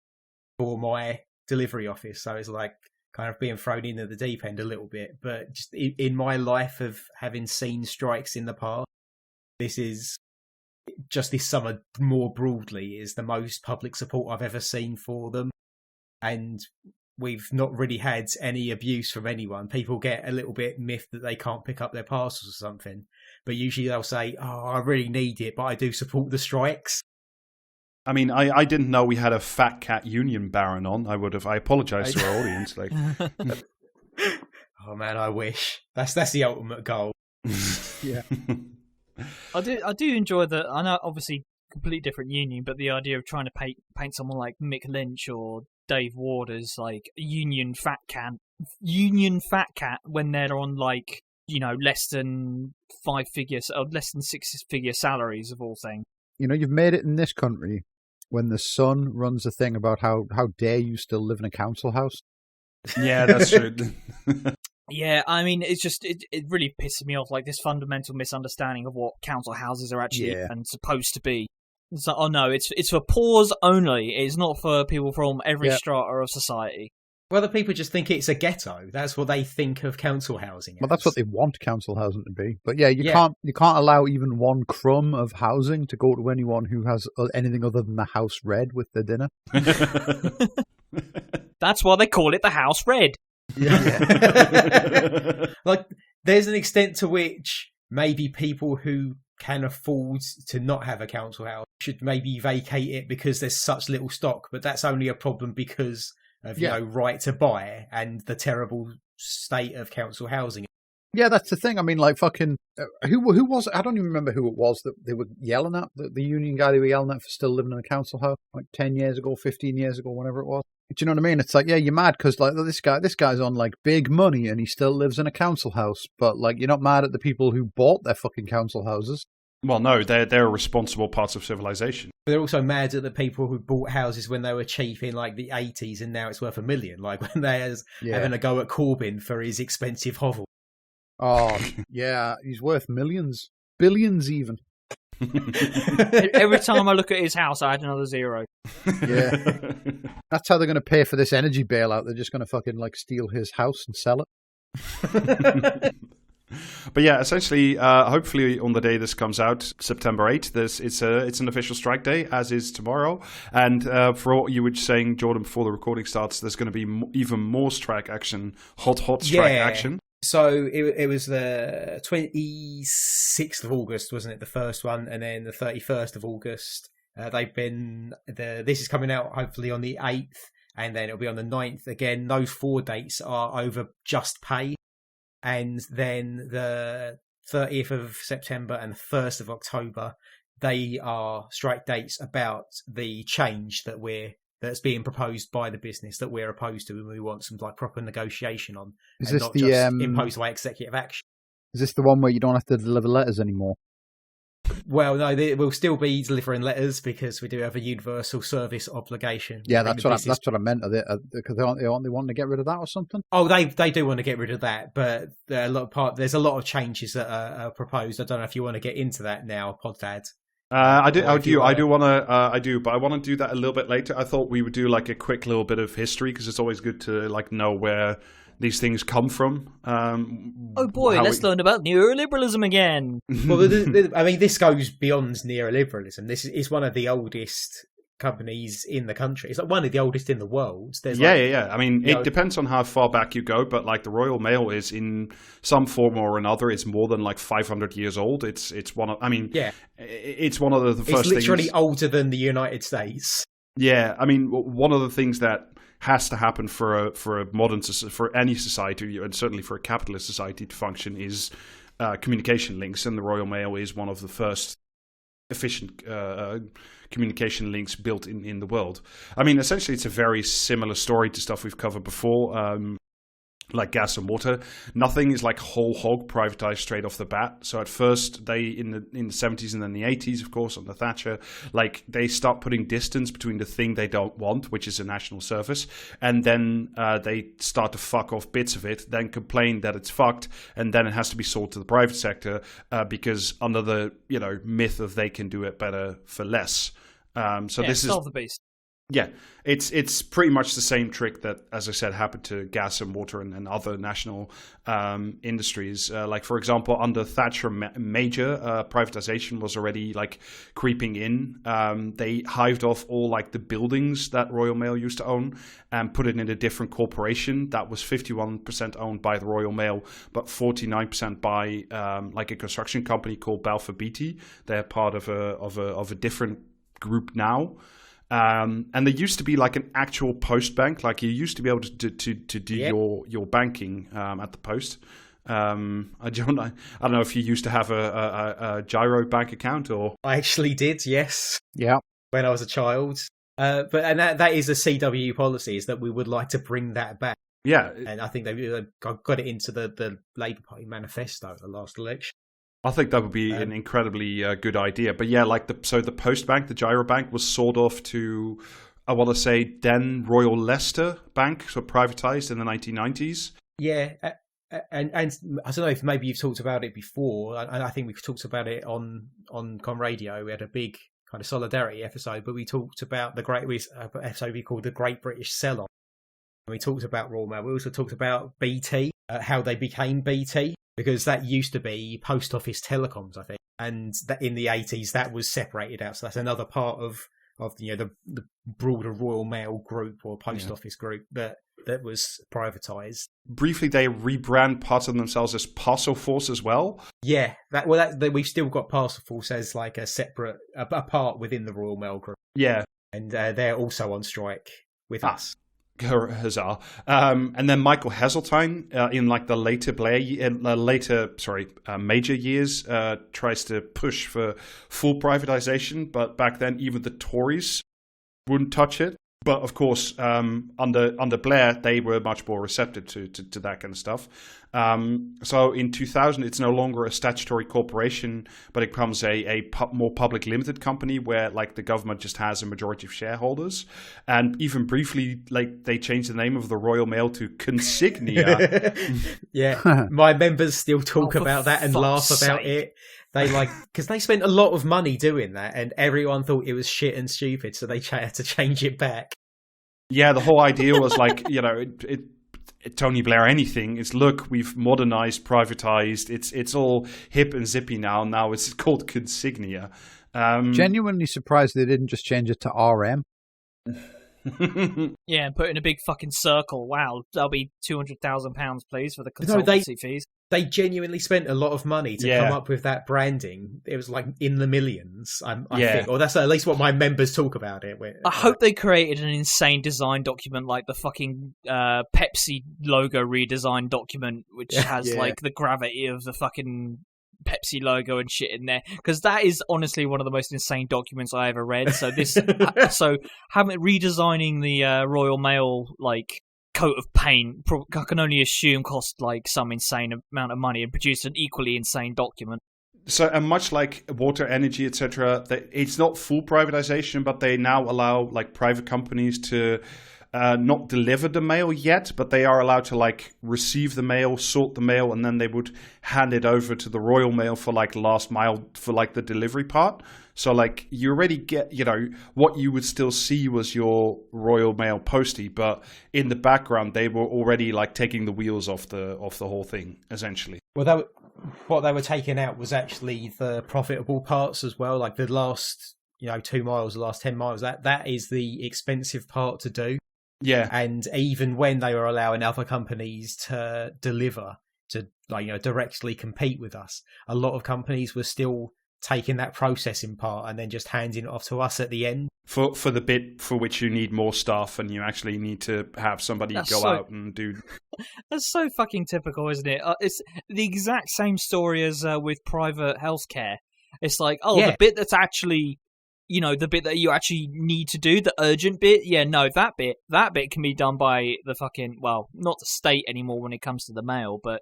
for my delivery office. So it's like kind of being thrown into the deep end a little bit. But just in my life of having seen strikes in the past, this is just this summer more broadly is the most public support I've ever seen for them. and we've not really had any abuse from anyone. People get a little bit miffed that they can't pick up their parcels or something, but usually they'll say, "Oh, I really need it, but I do support the strikes." I mean, I didn't know we had a fat cat union baron on. I apologize to our audience. Like, oh man, I wish. That's the ultimate goal. Yeah. I do enjoy the. I know, obviously, completely different union, but the idea of trying to paint someone like Mick Lynch or Dave Ward as like union fat cat when they're on like, you know, less than 5 figures or less than 6-figure salaries of all things. You know, you've made it in this country when the Sun runs a thing about how dare you still live in a council house. yeah, that's true. Yeah, I mean, it's just it really pisses me off, like this fundamental misunderstanding of what council houses are actually and supposed to be. It's like, oh no, it's for poors only. It's not for people from every strata of society. Well, the people just think it's a ghetto. That's what they think of council housing. Well, that's what they want council housing to be. But yeah, you can't allow even one crumb of housing to go to anyone who has anything other than the house red with their dinner. That's why they call it the house red. Yeah. Like, there's an extent to which maybe people who can afford to not have a council house should maybe vacate it because there's such little stock, but that's only a problem because of you know, right to buy and the terrible state of council housing. Yeah, that's the thing. I mean, like, fucking who was it? I don't even remember who it was that they were yelling at, the union guy they were yelling at for still living in a council house like 10 years ago, 15 years ago, whenever it was. Do you know what I mean? It's like, yeah, you're mad because like this guy's on like big money and he still lives in a council house, but like you're not mad at the people who bought their fucking council houses. Well, no, they're responsible parts of civilization. They're also mad at the people who bought houses when they were cheap in like the 80s and now it's worth $1 million. Like when they're having a go at Corbyn for his expensive hovel. Oh, yeah, he's worth millions, billions even. Every time I look at his house, I add another zero. Yeah. That's how they're going to pay for this energy bailout. They're just going to fucking like steal his house and sell it. But yeah, essentially, hopefully on the day this comes out, September 8th, it's an official strike day, as is tomorrow. And for what you were saying, Jordan, before the recording starts, there's going to be even more strike action, hot strike action. So it was the 26th of August, wasn't it? The first one, and then the 31st of August. This is coming out hopefully on the 8th, and then it'll be on the 9th again. Those 4 dates are over just pay. And then the 30th of September and the 1st of October, they are strike dates about the change that's being proposed by the business that we're opposed to, and we want some like proper negotiation on. Is and this not the just imposed by executive action? Is this the one where you don't have to deliver letters anymore? Well, no, we'll still be delivering letters because we do have a universal service obligation. Yeah, that's what I meant. Because they want to get rid of that or something. Oh, they do want to get rid of that, but there's a lot of changes that are proposed. I don't know if you want to get into that now, Poddad. I do, but I want to do that a little bit later. I thought we would do like a quick little bit of history because it's always good to like know where these things come from. Oh boy, let's learn about neoliberalism again. Well, I mean, this goes beyond neoliberalism. This is one of the oldest companies in the country. It's like one of the oldest in the world. Yeah. I mean, it depends on how far back you go, but like the Royal Mail is in some form or another. It's more than like 500 years old. It's one of. I mean, it's one of the first. It's literally older than the United States. Yeah, I mean, one of the things that has to happen for any society, and certainly for a capitalist society to function, is communication links, and the Royal Mail is one of the first efficient communication links built in the world. I mean, essentially, it's a very similar story to stuff we've covered before. Like gas and water, nothing is like whole hog privatized straight off the bat. So at first, they in the 70s and then the 80s, of course, under Thatcher, like they start putting distance between the thing they don't want, which is a national service, and then they start to fuck off bits of it, then complain that it's fucked, and then it has to be sold to the private sector because under the myth of they can do it better for less. This is solve the beast. Yeah, it's pretty much the same trick that, as I said, happened to gas and water and other national industries. Like, for example, under Thatcher Major, privatization was already like creeping in. They hived off all like the buildings that Royal Mail used to own and put it in a different corporation that was 51% owned by the Royal Mail, but 49% by like a construction company called Balfour Beatty. They're part of a different group now. And there used to be like an actual post bank, like you used to be able to do your banking at the post. I don't know if you used to have a gyro bank account or. I actually did, yes. Yeah. When I was a child, but that is a CW policy, is that we would like to bring that back. Yeah, and I think they got it into the Labour Party manifesto at the last election. I think that would be an incredibly good idea. But yeah, like the Post Bank, the Gyro Bank, was sold off to, I want to say, then Royal Leicester Bank, so privatized in the 1990s. Yeah, and I don't know if maybe you've talked about it before, and I think we've talked about it on Comradio. We had a big kind of solidarity episode, but we talked about episode we called The Great British Sell-Off. We talked about Royal Mail. We also talked about BT, how they became BT. Because that used to be Post Office Telecoms, I think, and that in the 80s that was separated out. So that's another part of the broader Royal Mail group or Post Office group that was privatised. Briefly, they rebrand parts of themselves as Parcel Force as well. Yeah, we've still got Parcel Force as like a separate a part within the Royal Mail group. Yeah, and they're also on strike with us. Huzzah. And then Michael Heseltine in like the Major years tries to push for full privatization, but back then even the Tories wouldn't touch it. But of course, under Blair, they were much more receptive to that kind of stuff. So in 2000, it's no longer a statutory corporation, but it becomes a more public limited company where like the government just has a majority of shareholders. And even briefly, like they changed the name of the Royal Mail to Consignia. Yeah, my members still talk about that and laugh about it. They because they spent a lot of money doing that, and everyone thought it was shit and stupid, so they had to change it back. Yeah, the whole idea was like, Tony Blair anything. It's look, we've modernized, privatized. It's all hip and zippy now. Now it's called Consignia. Genuinely surprised they didn't just change it to RM. Yeah, and put in a big fucking circle. Wow, that'll be £200,000, please, for the consultancy fees. They genuinely spent a lot of money to come up with that branding. It was like in the millions, I think. Or that's at least what my members talk about it with. I hope they created an insane design document like the fucking Pepsi logo redesign document, which has like the gravity of the fucking Pepsi logo and shit in there, because that is honestly one of the most insane documents I ever read. So redesigning the Royal Mail like coat of paint, I can only assume cost like some insane amount of money and produced an equally insane document. So, and much like water, energy, etc., it's not full privatization, but they now allow like private companies to not deliver the mail yet, but they are allowed to like receive the mail, sort the mail, and then they would hand it over to the Royal Mail for like last mile for like the delivery part. So like you already get, what you would still see was your Royal Mail postie, but in the background they were already like taking the wheels off the whole thing essentially. Well, what they were taking out was actually the profitable parts as well, like the last 2 miles, the last 10 miles. That is the expensive part to do. Yeah, and even when they were allowing other companies to deliver, to directly compete with us, a lot of companies were still taking that processing part and then just handing it off to us at the end. For the bit for which you need more staff and you actually need to have somebody out and do. That's so fucking typical, isn't it? It's the exact same story as with private healthcare. It's like, the bit that's actually, the bit that you actually need to do, the urgent bit, that bit can be done by the fucking, well, not the state anymore when it comes to the mail, but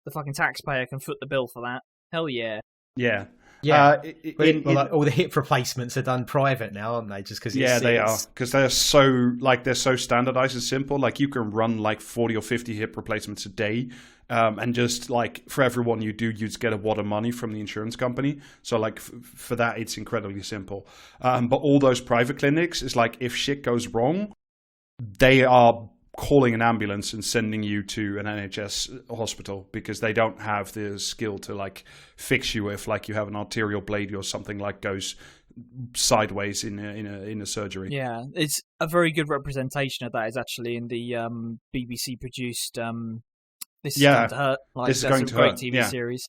the fucking taxpayer can foot the bill for that. Hell yeah. Yeah. Yeah, all the hip replacements are done private now, aren't they? Just because they are, because they're so standardized and simple. Like you can run like 40 or 50 hip replacements a day, And just like for everyone you do, you just get a wad of money from the insurance company. So like for that, it's incredibly simple. But all those private clinics is like if shit goes wrong, they are calling an ambulance and sending you to an NHS hospital because they don't have the skill to like fix you if like you have an arterial bleed or something like goes sideways in a surgery. Yeah, it's a very good representation of that is actually in the BBC produced This Is Going to Hurt. Like, This Is that's Going a to great Hurt. TV Yeah. series.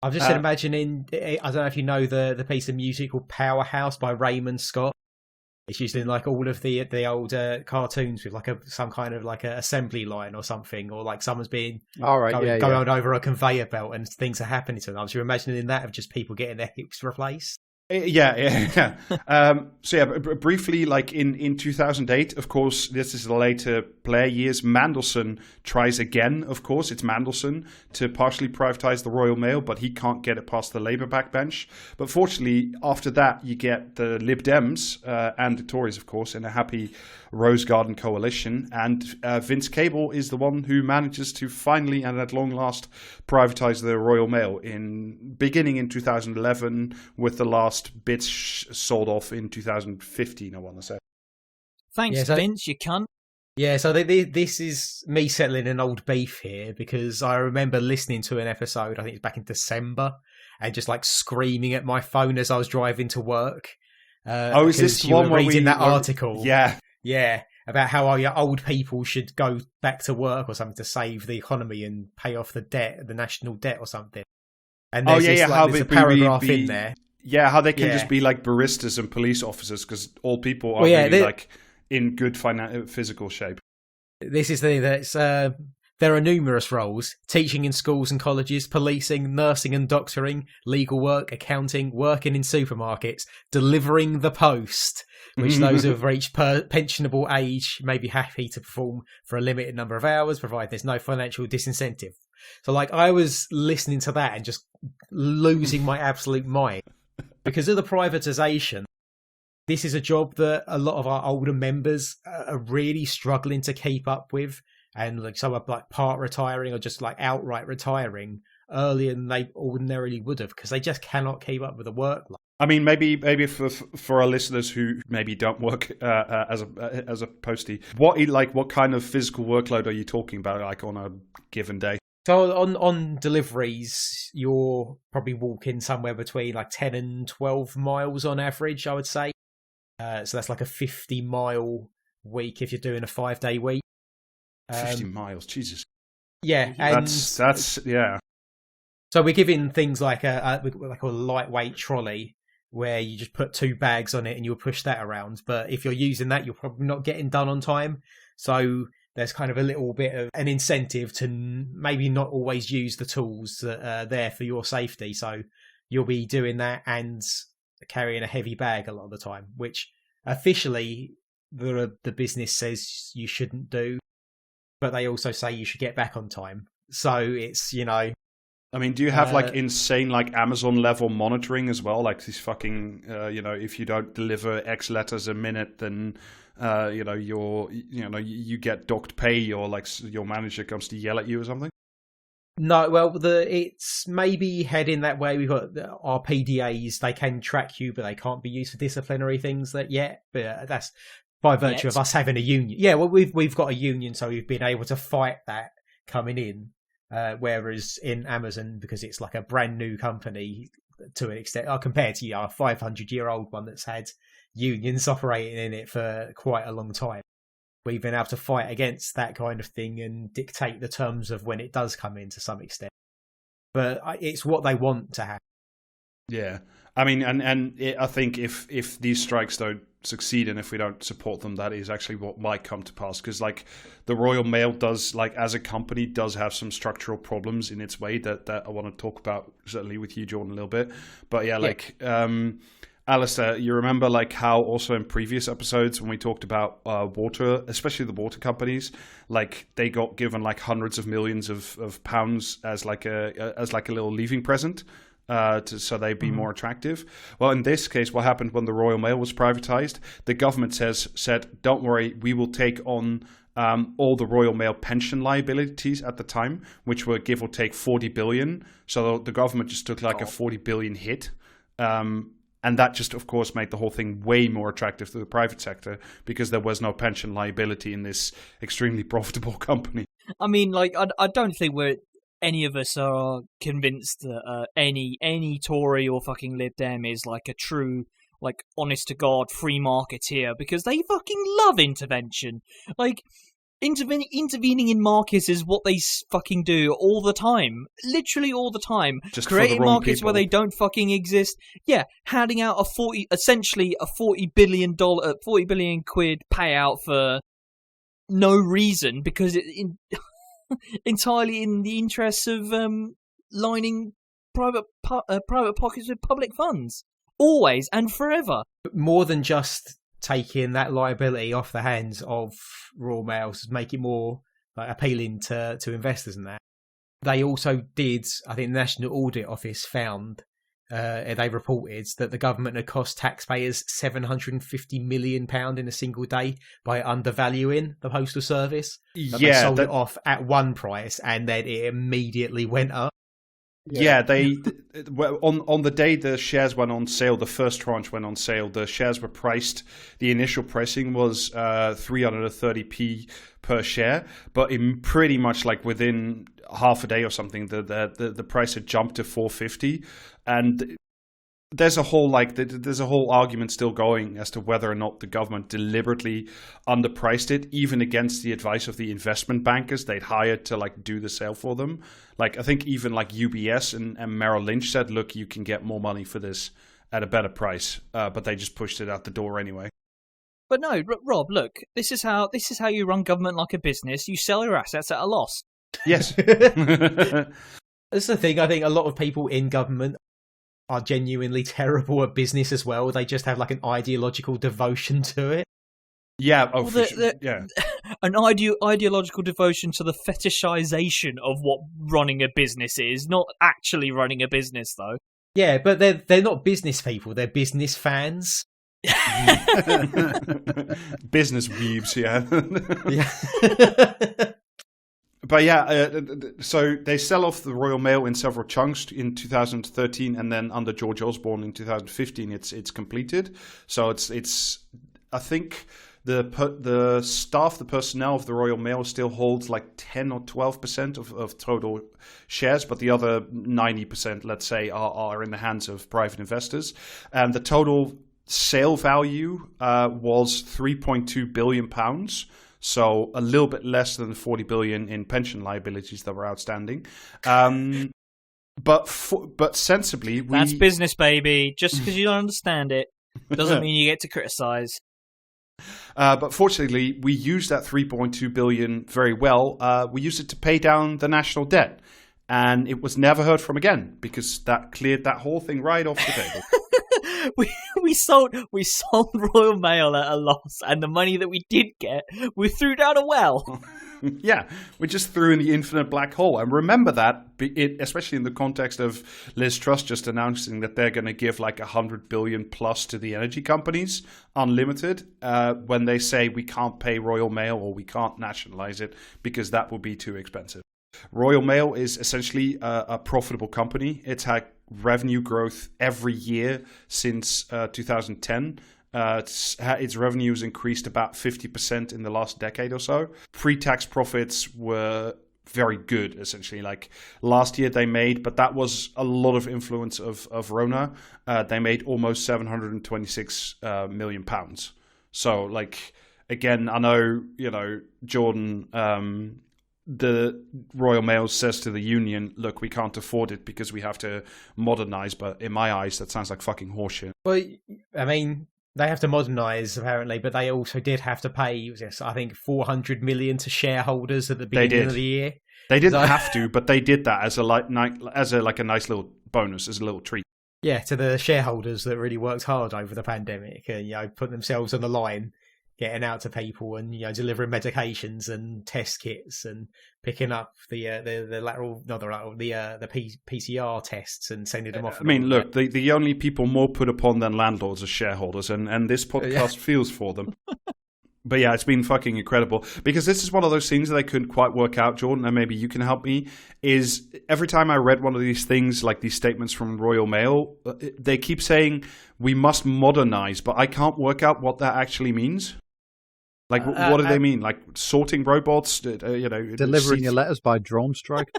I've just imagining, I don't know if you know the piece of music called Powerhouse by Raymond Scott. It's used in like all of the old cartoons with like some kind of like a assembly line or something, or like someone's being going over a conveyor belt and things are happening to them. I was imagining that of just people getting their hips replaced. Yeah. Briefly, like in 2008, of course, this is the later Blair years. Mandelson tries again, of course, it's Mandelson, to partially privatize the Royal Mail, but he can't get it past the Labour backbench. But fortunately, after that, you get the Lib Dems and the Tories, of course, in a happy Rose Garden coalition. And Vince Cable is the one who manages to finally and at long last privatize the Royal Mail, beginning in 2011 with the last bits sold off in 2015, I want to say. Thanks, Vince, you cunt. Yeah, so this is me settling an old beef here because I remember listening to an episode, I think it's back in December, and just like screaming at my phone as I was driving to work. Is this you one were where reading that article? Yeah, about how your old people should go back to work or something to save the economy and pay off the debt, the national debt or something. And there's there's a paragraph in there. Yeah, how they can just be like baristas and police officers because all people are like in good physical shape. This is the thing that's there are numerous roles: teaching in schools and colleges, policing, nursing and doctoring, legal work, accounting, working in supermarkets, delivering the post, which those who have reached pensionable age may be happy to perform for a limited number of hours, provided there's no financial disincentive. So like I was listening to that and just losing my absolute mind because of the privatisation. This is a job that a lot of our older members are really struggling to keep up with. And like some are like part retiring or just like outright retiring earlier than they ordinarily would have because they just cannot keep up with the workload. I mean, maybe for our listeners who maybe don't work as a postie, what kind of physical workload are you talking about, like on a given day? So on deliveries, you're probably walking somewhere between like 10 and 12 miles on average, I would say. So that's like a 50-mile week if you're doing a 5-day week. 50 miles, Jesus. Yeah, and that's yeah. So we're giving things like a lightweight trolley where you just put 2 bags on it and you'll push that around. But if you're using that, you're probably not getting done on time. So there's kind of a little bit of an incentive to maybe not always use the tools that are there for your safety. So you'll be doing that and carrying a heavy bag a lot of the time, which officially the business says you shouldn't do. But they also say you should get back on time. So it's, I mean, do you have like insane like Amazon level monitoring as well? Like these fucking, if you don't deliver X letters a minute, then, you get docked pay or like your manager comes to yell at you or something? No, well, it's maybe heading that way. We've got our PDAs, they can track you, but they can't be used for disciplinary things yet. But that's by virtue of us having a union. Yeah, well, we've got a union, so we've been able to fight that coming in. Whereas in Amazon, because it's like a brand new company to an extent, compared to a 500-year-old one that's had unions operating in it for quite a long time, we've been able to fight against that kind of thing and dictate the terms of when it does come in to some extent. But it's what they want to happen. Yeah. I mean, I think if these strikes don't succeed and if we don't support them, that is actually what might come to pass. Because like the Royal Mail does, like as a company, does have some structural problems in its way that I want to talk about certainly with you, Jordan, a little bit. But Alasdair, you remember like how also in previous episodes when we talked about water, especially the water companies, like they got given like hundreds of millions of pounds as like a little leaving present. so they'd be more attractive. Well, in this case, what happened when the Royal Mail was privatized? The government said, don't worry, we will take on all the Royal Mail pension liabilities at the time, which were give or take 40 billion. So the government just took like a 40 billion hit. And that just, of course, made the whole thing way more attractive to the private sector because there was no pension liability in this extremely profitable company. I mean, like, I don't think any of us are convinced that any Tory or fucking Lib Dem is like a true, like, honest to God free marketeer, because they fucking love intervention. Like, intervening in markets is what they fucking do all the time, literally all the time. Just creating markets where they don't fucking exist. Yeah, handing out essentially a $40 billion payout for no reason, because entirely in the interests of lining private pockets with public funds, always and forever. More than just taking that liability off the hands of Royal Mail to make it more like appealing to investors and that. They also did, I think the National Audit Office found, they reported that the government had cost taxpayers £750 million in a single day by undervaluing the postal service. They sold it off at one price and then it immediately went up. Yeah, they on the day the shares went on sale, the first tranche went on sale, the shares were priced, the initial pricing was 330p per share, but in pretty much like within half a day or something, the price had jumped to 450, and there's a whole argument still going as to whether or not the government deliberately underpriced it, even against the advice of the investment bankers they'd hired to like do the sale for them. Like, I think even like UBS and Merrill Lynch said, look, you can get more money for this at a better price, but they just pushed it out the door anyway. But no, Rob, look, this is how you run government like a business. You sell your assets at a loss. Yes. That's the thing. I think a lot of people in government are genuinely terrible at business as well. They just have like an ideological devotion to it. Yeah, yeah. An ideological devotion to the fetishization of what running a business is, not actually running a business, though. Yeah, but they're not business people. They're business fans. Business weebs, yeah. Yeah. But yeah, so they sell off the Royal Mail in several chunks in 2013, and then under George Osborne in 2015, it's completed. So it's I think the staff, the personnel of the Royal Mail still holds like 10 or 12% of total shares, but the other 90%, let's say, are in the hands of private investors. And the total sale value was £3.2 billion. So a little bit less than the 40 billion in pension liabilities that were outstanding. But sensibly, that's business, baby. Just because you don't understand it doesn't mean you get to criticize. But fortunately, we used that 3.2 billion very well. We used it to pay down the national debt, and it was never heard from again because that cleared that whole thing right off the table. We sold Royal Mail at a loss, and the money that we did get, we threw down a well. Yeah, we just threw in the infinite black hole. And remember that, especially in the context of Liz Truss just announcing that they're going to give like 100 billion plus to the energy companies, unlimited, when they say we can't pay Royal Mail or we can't nationalize it because that would be too expensive. Royal Mail is essentially a profitable company. It's had revenue growth every year since 2010. Its revenues increased about 50% in the last decade or so. Pre-tax profits were very good, essentially. Like last year they made, but that was a lot of influence of Rona. They made almost 726 million pounds. So like, again, I know, Jordan, the Royal Mail says to the union, look, we can't afford it because we have to modernize. But in my eyes, that sounds like fucking horseshit. Well, I mean, they have to modernise apparently, but they also did have to pay, I think, 400 million to shareholders at the beginning of the year. They didn't have to, but they did that as a nice little bonus, as a little treat. Yeah, to the shareholders that really worked hard over the pandemic and put themselves on the line getting out to people and delivering medications and test kits and picking up the PCR tests and sending them off. I mean, look, the only people more put upon than landlords are shareholders, and this podcast feels for them. But yeah, it's been fucking incredible, because this is one of those things that I couldn't quite work out, Jordan, and maybe you can help me, is every time I read one of these things, like these statements from Royal Mail, they keep saying we must modernize, but I can't work out what that actually means. Like, what do they mean? Like sorting robots? Delivering your letters by drone strike?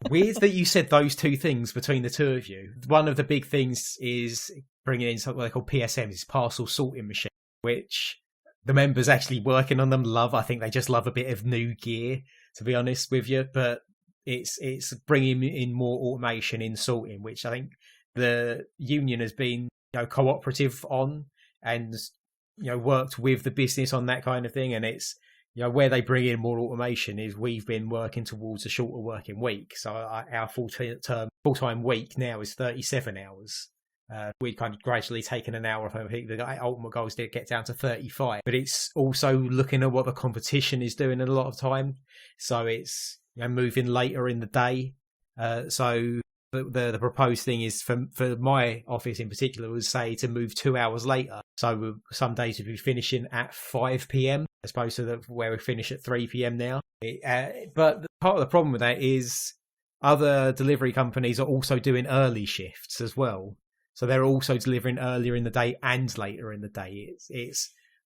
Weird that you said those two things between the two of you. One of the big things is bringing in something they call PSMs, parcel sorting machine, which the members actually working on them love. I think they just love a bit of new gear, to be honest with you. But it's bringing in more automation in sorting, which I think the union has been cooperative on and worked with the business on that kind of thing. And it's where they bring in more automation is we've been working towards a shorter working week. So our full-time week now is 37 hours. We've kind of gradually taken an hour off. I think the ultimate goal is to get down to 35. But it's also looking at what the competition is doing a lot of time. So it's moving later in the day. So the proposed thing is for my office in particular was say to move 2 hours later. So some days we'll be finishing at 5 p.m. as opposed to where we finish at 3 p.m. now. But part of the problem with that is other delivery companies are also doing early shifts as well. So they're also delivering earlier in the day and later in the day.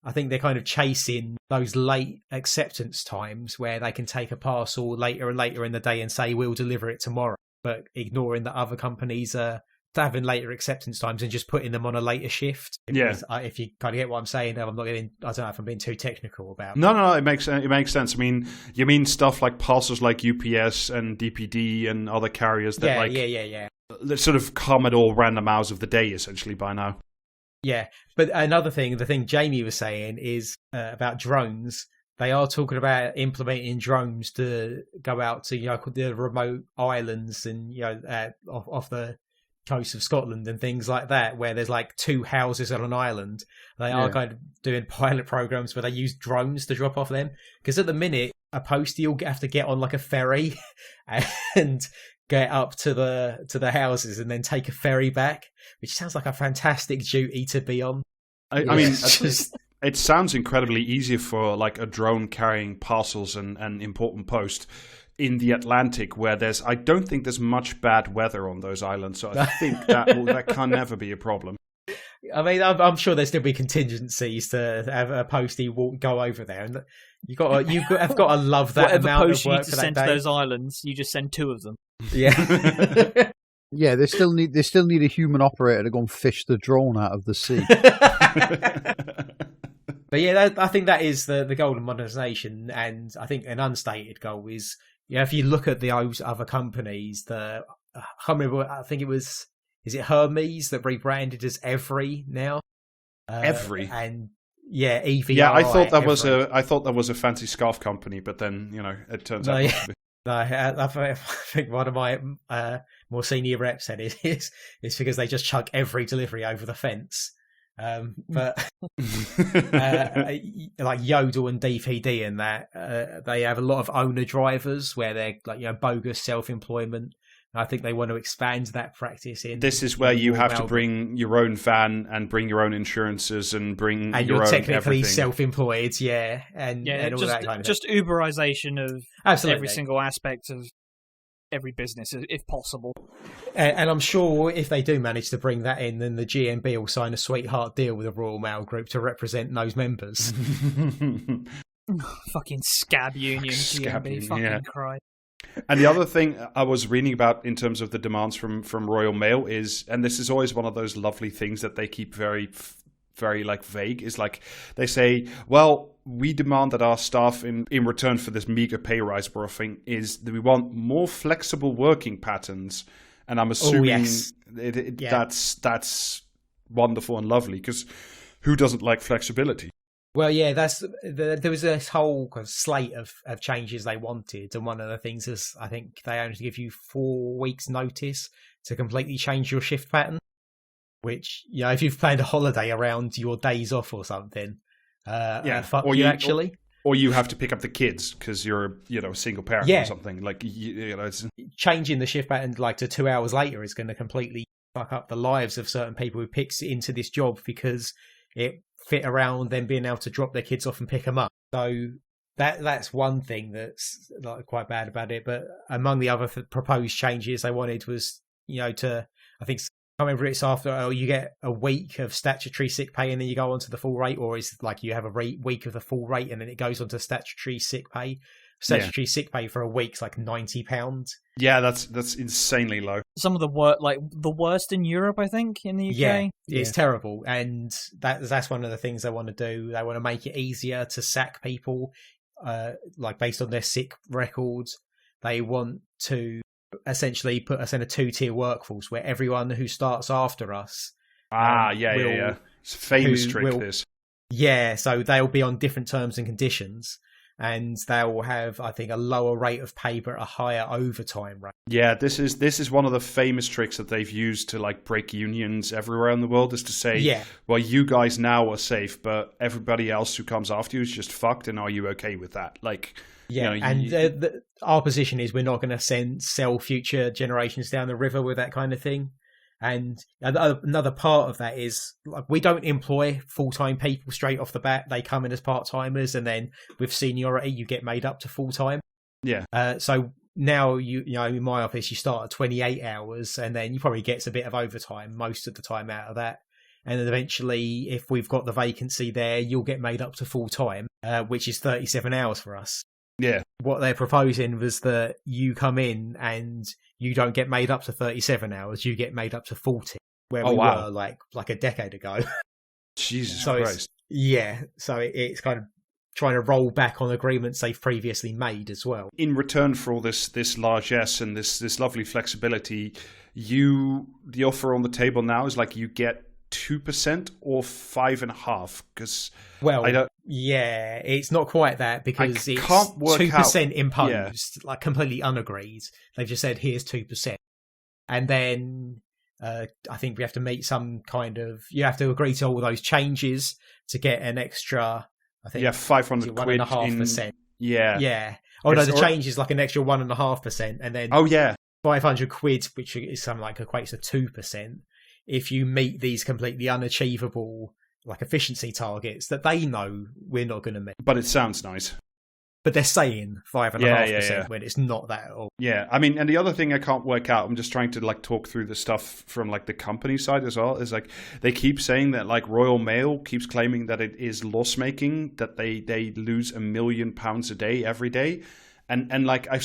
I think they're kind of chasing those late acceptance times where they can take a parcel later and later in the day and say, we'll deliver it tomorrow, but ignoring that other companies are having later acceptance times and just putting them on a later shift. If you kind of get what I'm saying, I don't know if I'm being too technical about it. No, it makes sense. I mean, you mean stuff like parcels like UPS and DPD and other carriers that that sort of come at all random hours of the day, essentially, by now. Yeah, but another thing, the thing Jamie was saying is about drones. They are talking about implementing drones to go out to the remote islands and off the coast of Scotland and things like that, where there's like 2 houses on an island. They are kind of doing pilot programs where they use drones to drop off them, because at the minute a postie will have to get on like a ferry and get up to the houses and then take a ferry back, which sounds like a fantastic duty to be on. I mean, it sounds incredibly easy for like a drone carrying parcels and important post in the Atlantic, where I don't think there's much bad weather on those islands, so I think that can never be a problem. I mean, I'm sure there'll still be contingencies to have a postie go over there, and you've got to love that amount of work for that day. Send to those islands, you just send 2 of them. Yeah. Yeah, they still need a human operator to go and fish the drone out of the sea. But yeah, I think that is the goal of modernisation, and I think an unstated goal is if you look at those other companies, I can't remember. I think is it Hermes that rebranded as Every now? Every and EVRI. Yeah, I thought that was a fancy scarf company, but then it turns out. No, I think one of my more senior reps said it's because they just chuck every delivery over the fence. But like Yodel and DPD and that, they have a lot of owner drivers where they're like bogus self-employment. I think they want to expand that practice in. This is where you have to bring your own van and bring your own insurances and bring your own you're technically everything. Self-employed, and all that kind of just Uberization of every single aspect of every business, if possible. And I'm sure if they do manage to bring that in, then the GMB will sign a sweetheart deal with the Royal Mail Group to represent those members. Fucking scab union, GMB, fucking Christ. And the other thing I was reading about in terms of the demands from Royal Mail is, and this is always one of those lovely things that they keep very, very like vague, is like they say, well, we demand that our staff in return for this meager pay rise we're offering is that we want more flexible working patterns. And I'm assuming that's wonderful and lovely, because who doesn't like flexibility? Well, yeah, there was this whole kind of slate of changes they wanted, and one of the things is I think they only give you 4 weeks' notice to completely change your shift pattern. Which if you've planned a holiday around your days off or something, fuck or you actually. Or you have to pick up the kids because you're, a single parent or something. Like, it's... Changing the shift pattern like to 2 hours later is going to completely fuck up the lives of certain people who picks into this job because it fit around them being able to drop their kids off and pick them up. So that's one thing that's like quite bad about it. But among the other proposed changes they wanted was, I think, I can't remember, it's after you get a week of statutory sick pay and then you go on to the full rate, or it's like you have a week of the full rate and then it goes on to statutory sick pay. Statutory sick pay for a week's like £90. Yeah, that's insanely low. Some of the the worst in Europe, I think, in the UK. Yeah, it's terrible, and that's one of the things they want to do. They want to make it easier to sack people, like based on their sick records. They want to essentially put us in a 2-tier workforce where everyone who starts after us it's a famous trick, this. Yeah, so they'll be on different terms and conditions, and they'll have, I think, a lower rate of pay but a higher overtime rate. Yeah, this is one of the famous tricks that they've used to like break unions everywhere in the world, is to say, well, you guys now are safe, but everybody else who comes after you is just fucked, and are you okay with that? Like, our position is we're not going to sell future generations down the river with that kind of thing. And another part of that is, like, we don't employ full-time people straight off the bat. They come in as part-timers, and then with seniority, you get made up to full-time. Yeah. So now, in my office, you start at 28 hours, and then you probably get a bit of overtime most of the time out of that. And then eventually, if we've got the vacancy there, you'll get made up to full-time, which is 37 hours for us. Yeah. What they're proposing was that you come in and you don't get made up to 37 hours, you get made up to 40, where we were like a decade ago. Jesus Christ. So it's kind of trying to roll back on agreements they've previously made as well. In return for all this largesse and this lovely flexibility, the offer on the table now is like you get 2% or 5.5%, because it's not quite that, because it's 2% imposed, like completely unagreed. They've just said here's 2%, and then I think we have to meet some kind of, you have to agree to all those changes to get an extra, I think 500 quid 1.5%. Yeah. Oh no, the change is like an extra 1.5%, and then 500 quid, which is something like equates to 2%. If you meet these completely unachievable like efficiency targets that they know we're not going to meet. But it sounds nice. But they're saying 5.5% when it's not that at all. Yeah, I mean, and the other thing I can't work out, I'm just trying to like talk through the stuff from like the company side as well, is like they keep saying that like Royal Mail keeps claiming that it is loss making, that they lose £1 million a day every day. And like I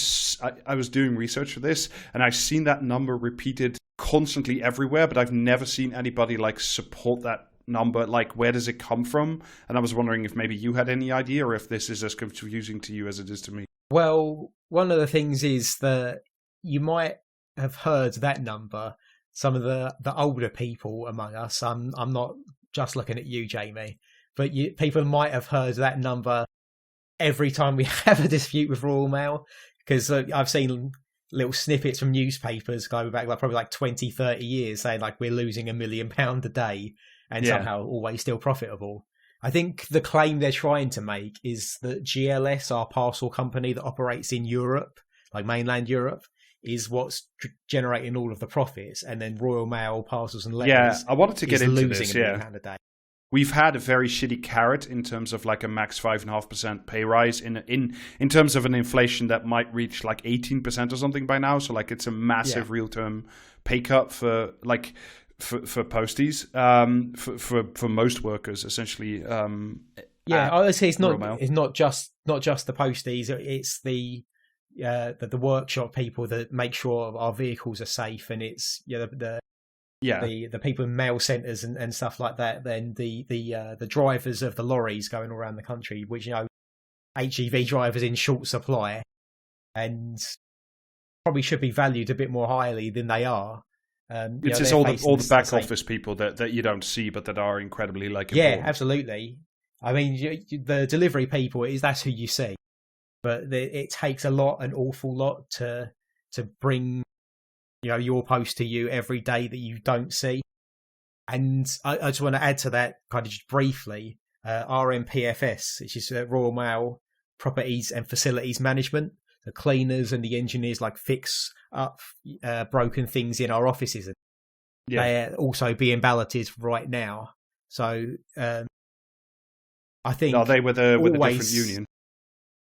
was doing research for this, and I've seen that number repeated constantly everywhere, but I've never seen anybody like support that number. Like, where does it come from? And I was wondering if maybe you had any idea, or if this is as confusing to you as it is to me. Well, one of the things is that you might have heard that number. Some of the older people among us, I'm not just looking at you, Jamie, but people might have heard that number every time we have a dispute with Royal Mail, because I've seen little snippets from newspapers going back like probably like 20, 30 years saying like we're losing £1 million a day and somehow always still profitable. I think the claim they're trying to make is that GLS, our parcel company that operates in Europe, like mainland Europe, is what's generating all of the profits, and then Royal Mail, Parcels and Letters. Yeah, I wanted to get into losing this. £1 million a day. We've had a very shitty carrot in terms of like a max 5.5% pay rise in terms of an inflation that might reach like 18% or something by now. So like it's a massive real term pay cut for posties, for most workers essentially. I would say it's not just the posties. It's the workshop people that make sure our vehicles are safe, and it's the people in mail centres and stuff like that, then the drivers of the lorries going around the country, which, HGV drivers in short supply, and probably should be valued a bit more highly than they are. It's just all the back office people that you don't see, but that are incredibly important. Yeah, absolutely. I mean, the delivery people, that's who you see, but it takes an awful lot to bring your post to you every day that you don't see. And I just want to add to that kind of just briefly. RMPFS, which is Royal Mail Properties and Facilities Management. The cleaners and the engineers like fix up broken things in our offices. They're also being balloted right now. So I think they were with a different union.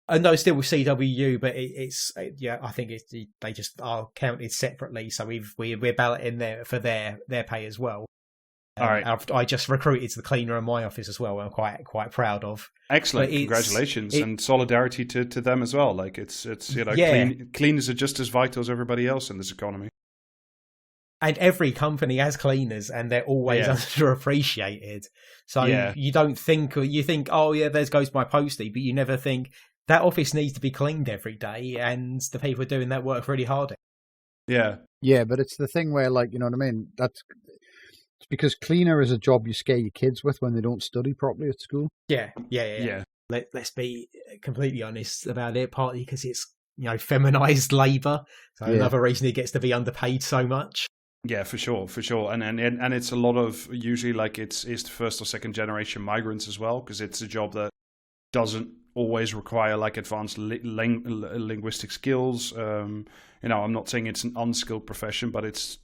No, still with CWU, but I think they just are counted separately. So we're balloting there for their pay as well. All right. I just recruited the cleaner in my office as well. I'm quite proud of. Excellent, congratulations and solidarity to them as well. Like it's cleaners are just as vital as everybody else in this economy. And every company has cleaners, and they're always underappreciated. So you don't think, or you think, oh yeah, there goes my postie, but you never think that office needs to be cleaned every day, and the people doing that work really hard. Yeah, but it's the thing where, like, you know what I mean? It's because cleaner is a job you scare your kids with when they don't study properly at school. Yeah. Let's be completely honest about it. Partly because it's feminized labor, so another reason it gets to be underpaid so much. Yeah, for sure, and it's a lot of usually like it's the first or second generation migrants as well, because it's a job that doesn't always require like advanced linguistic skills. I'm not saying it's an unskilled profession, but it's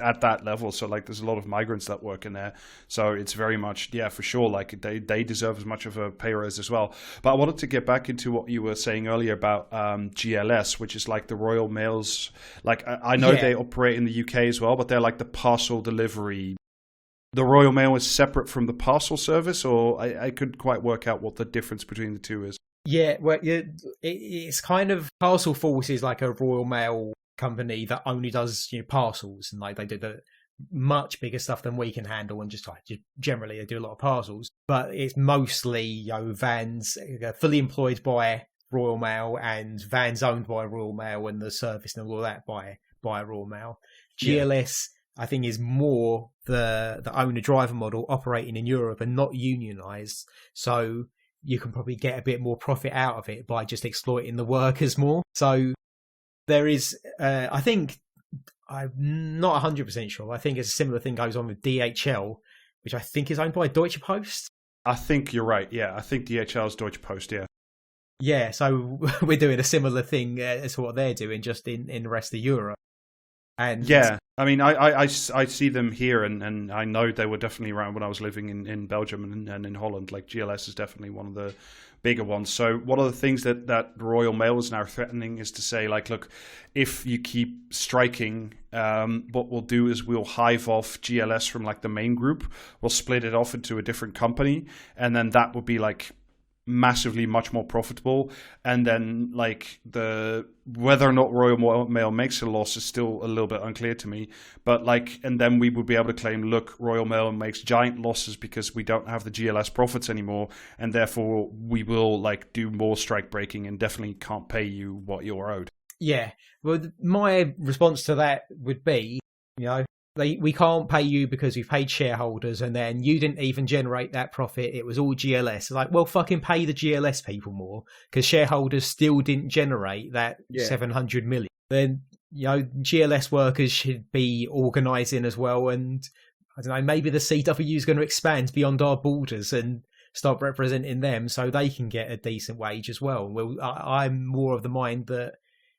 at that level. So like there's a lot of migrants that work in there. So it's very much, for sure, like they deserve as much of a pay raise as well. But I wanted to get back into what you were saying earlier about GLS, which is like the Royal Mails. Like I know they operate in the UK as well, but they're like the parcel delivery. The Royal Mail is separate from the parcel service, or I couldn't quite work out what the difference between the two is. Yeah, well, it's kind of Parcel Force is like a Royal Mail company that only does parcels, and like they do the much bigger stuff than we can handle, and just generally they do a lot of parcels, but it's mostly vans fully employed by Royal Mail and vans owned by Royal Mail, and the service and all that by Royal Mail. GLS I think is more the owner driver model operating in Europe and not unionized, so you can probably get a bit more profit out of it by just exploiting the workers more. So there is, I think, I'm not 100% sure. I think a similar thing goes on with DHL, which I think is owned by Deutsche Post. I think you're right. Yeah, I think DHL is Deutsche Post. Yeah. Yeah, so we're doing a similar thing as what they're doing, just in the rest of Europe. And yeah, I mean, I see them here, and I know they were definitely around when I was living in Belgium and in Holland. Like GLS is definitely one of the bigger ones. So one of the things that Royal Mail is now threatening is to say, like, look, if you keep striking, what we'll do is we'll hive off GLS from like the main group. We'll split it off into a different company, and then that would be like massively much more profitable. And then like whether or not Royal Mail makes a loss is still a little bit unclear to me, but like, and then we would be able to claim, look, Royal Mail makes giant losses because we don't have the GLS profits anymore, and therefore we will like do more strike breaking and definitely can't pay you what you're owed. Yeah, well, my response to that would be, we can't pay you because we've paid shareholders, and then you didn't even generate that profit. It was all GLS. It's like, well, fucking pay the GLS people more, because shareholders still didn't generate that 700 million. Then, GLS workers should be organising as well. And I don't know, maybe the CW is going to expand beyond our borders and start representing them so they can get a decent wage as well. Well, I'm more of the mind that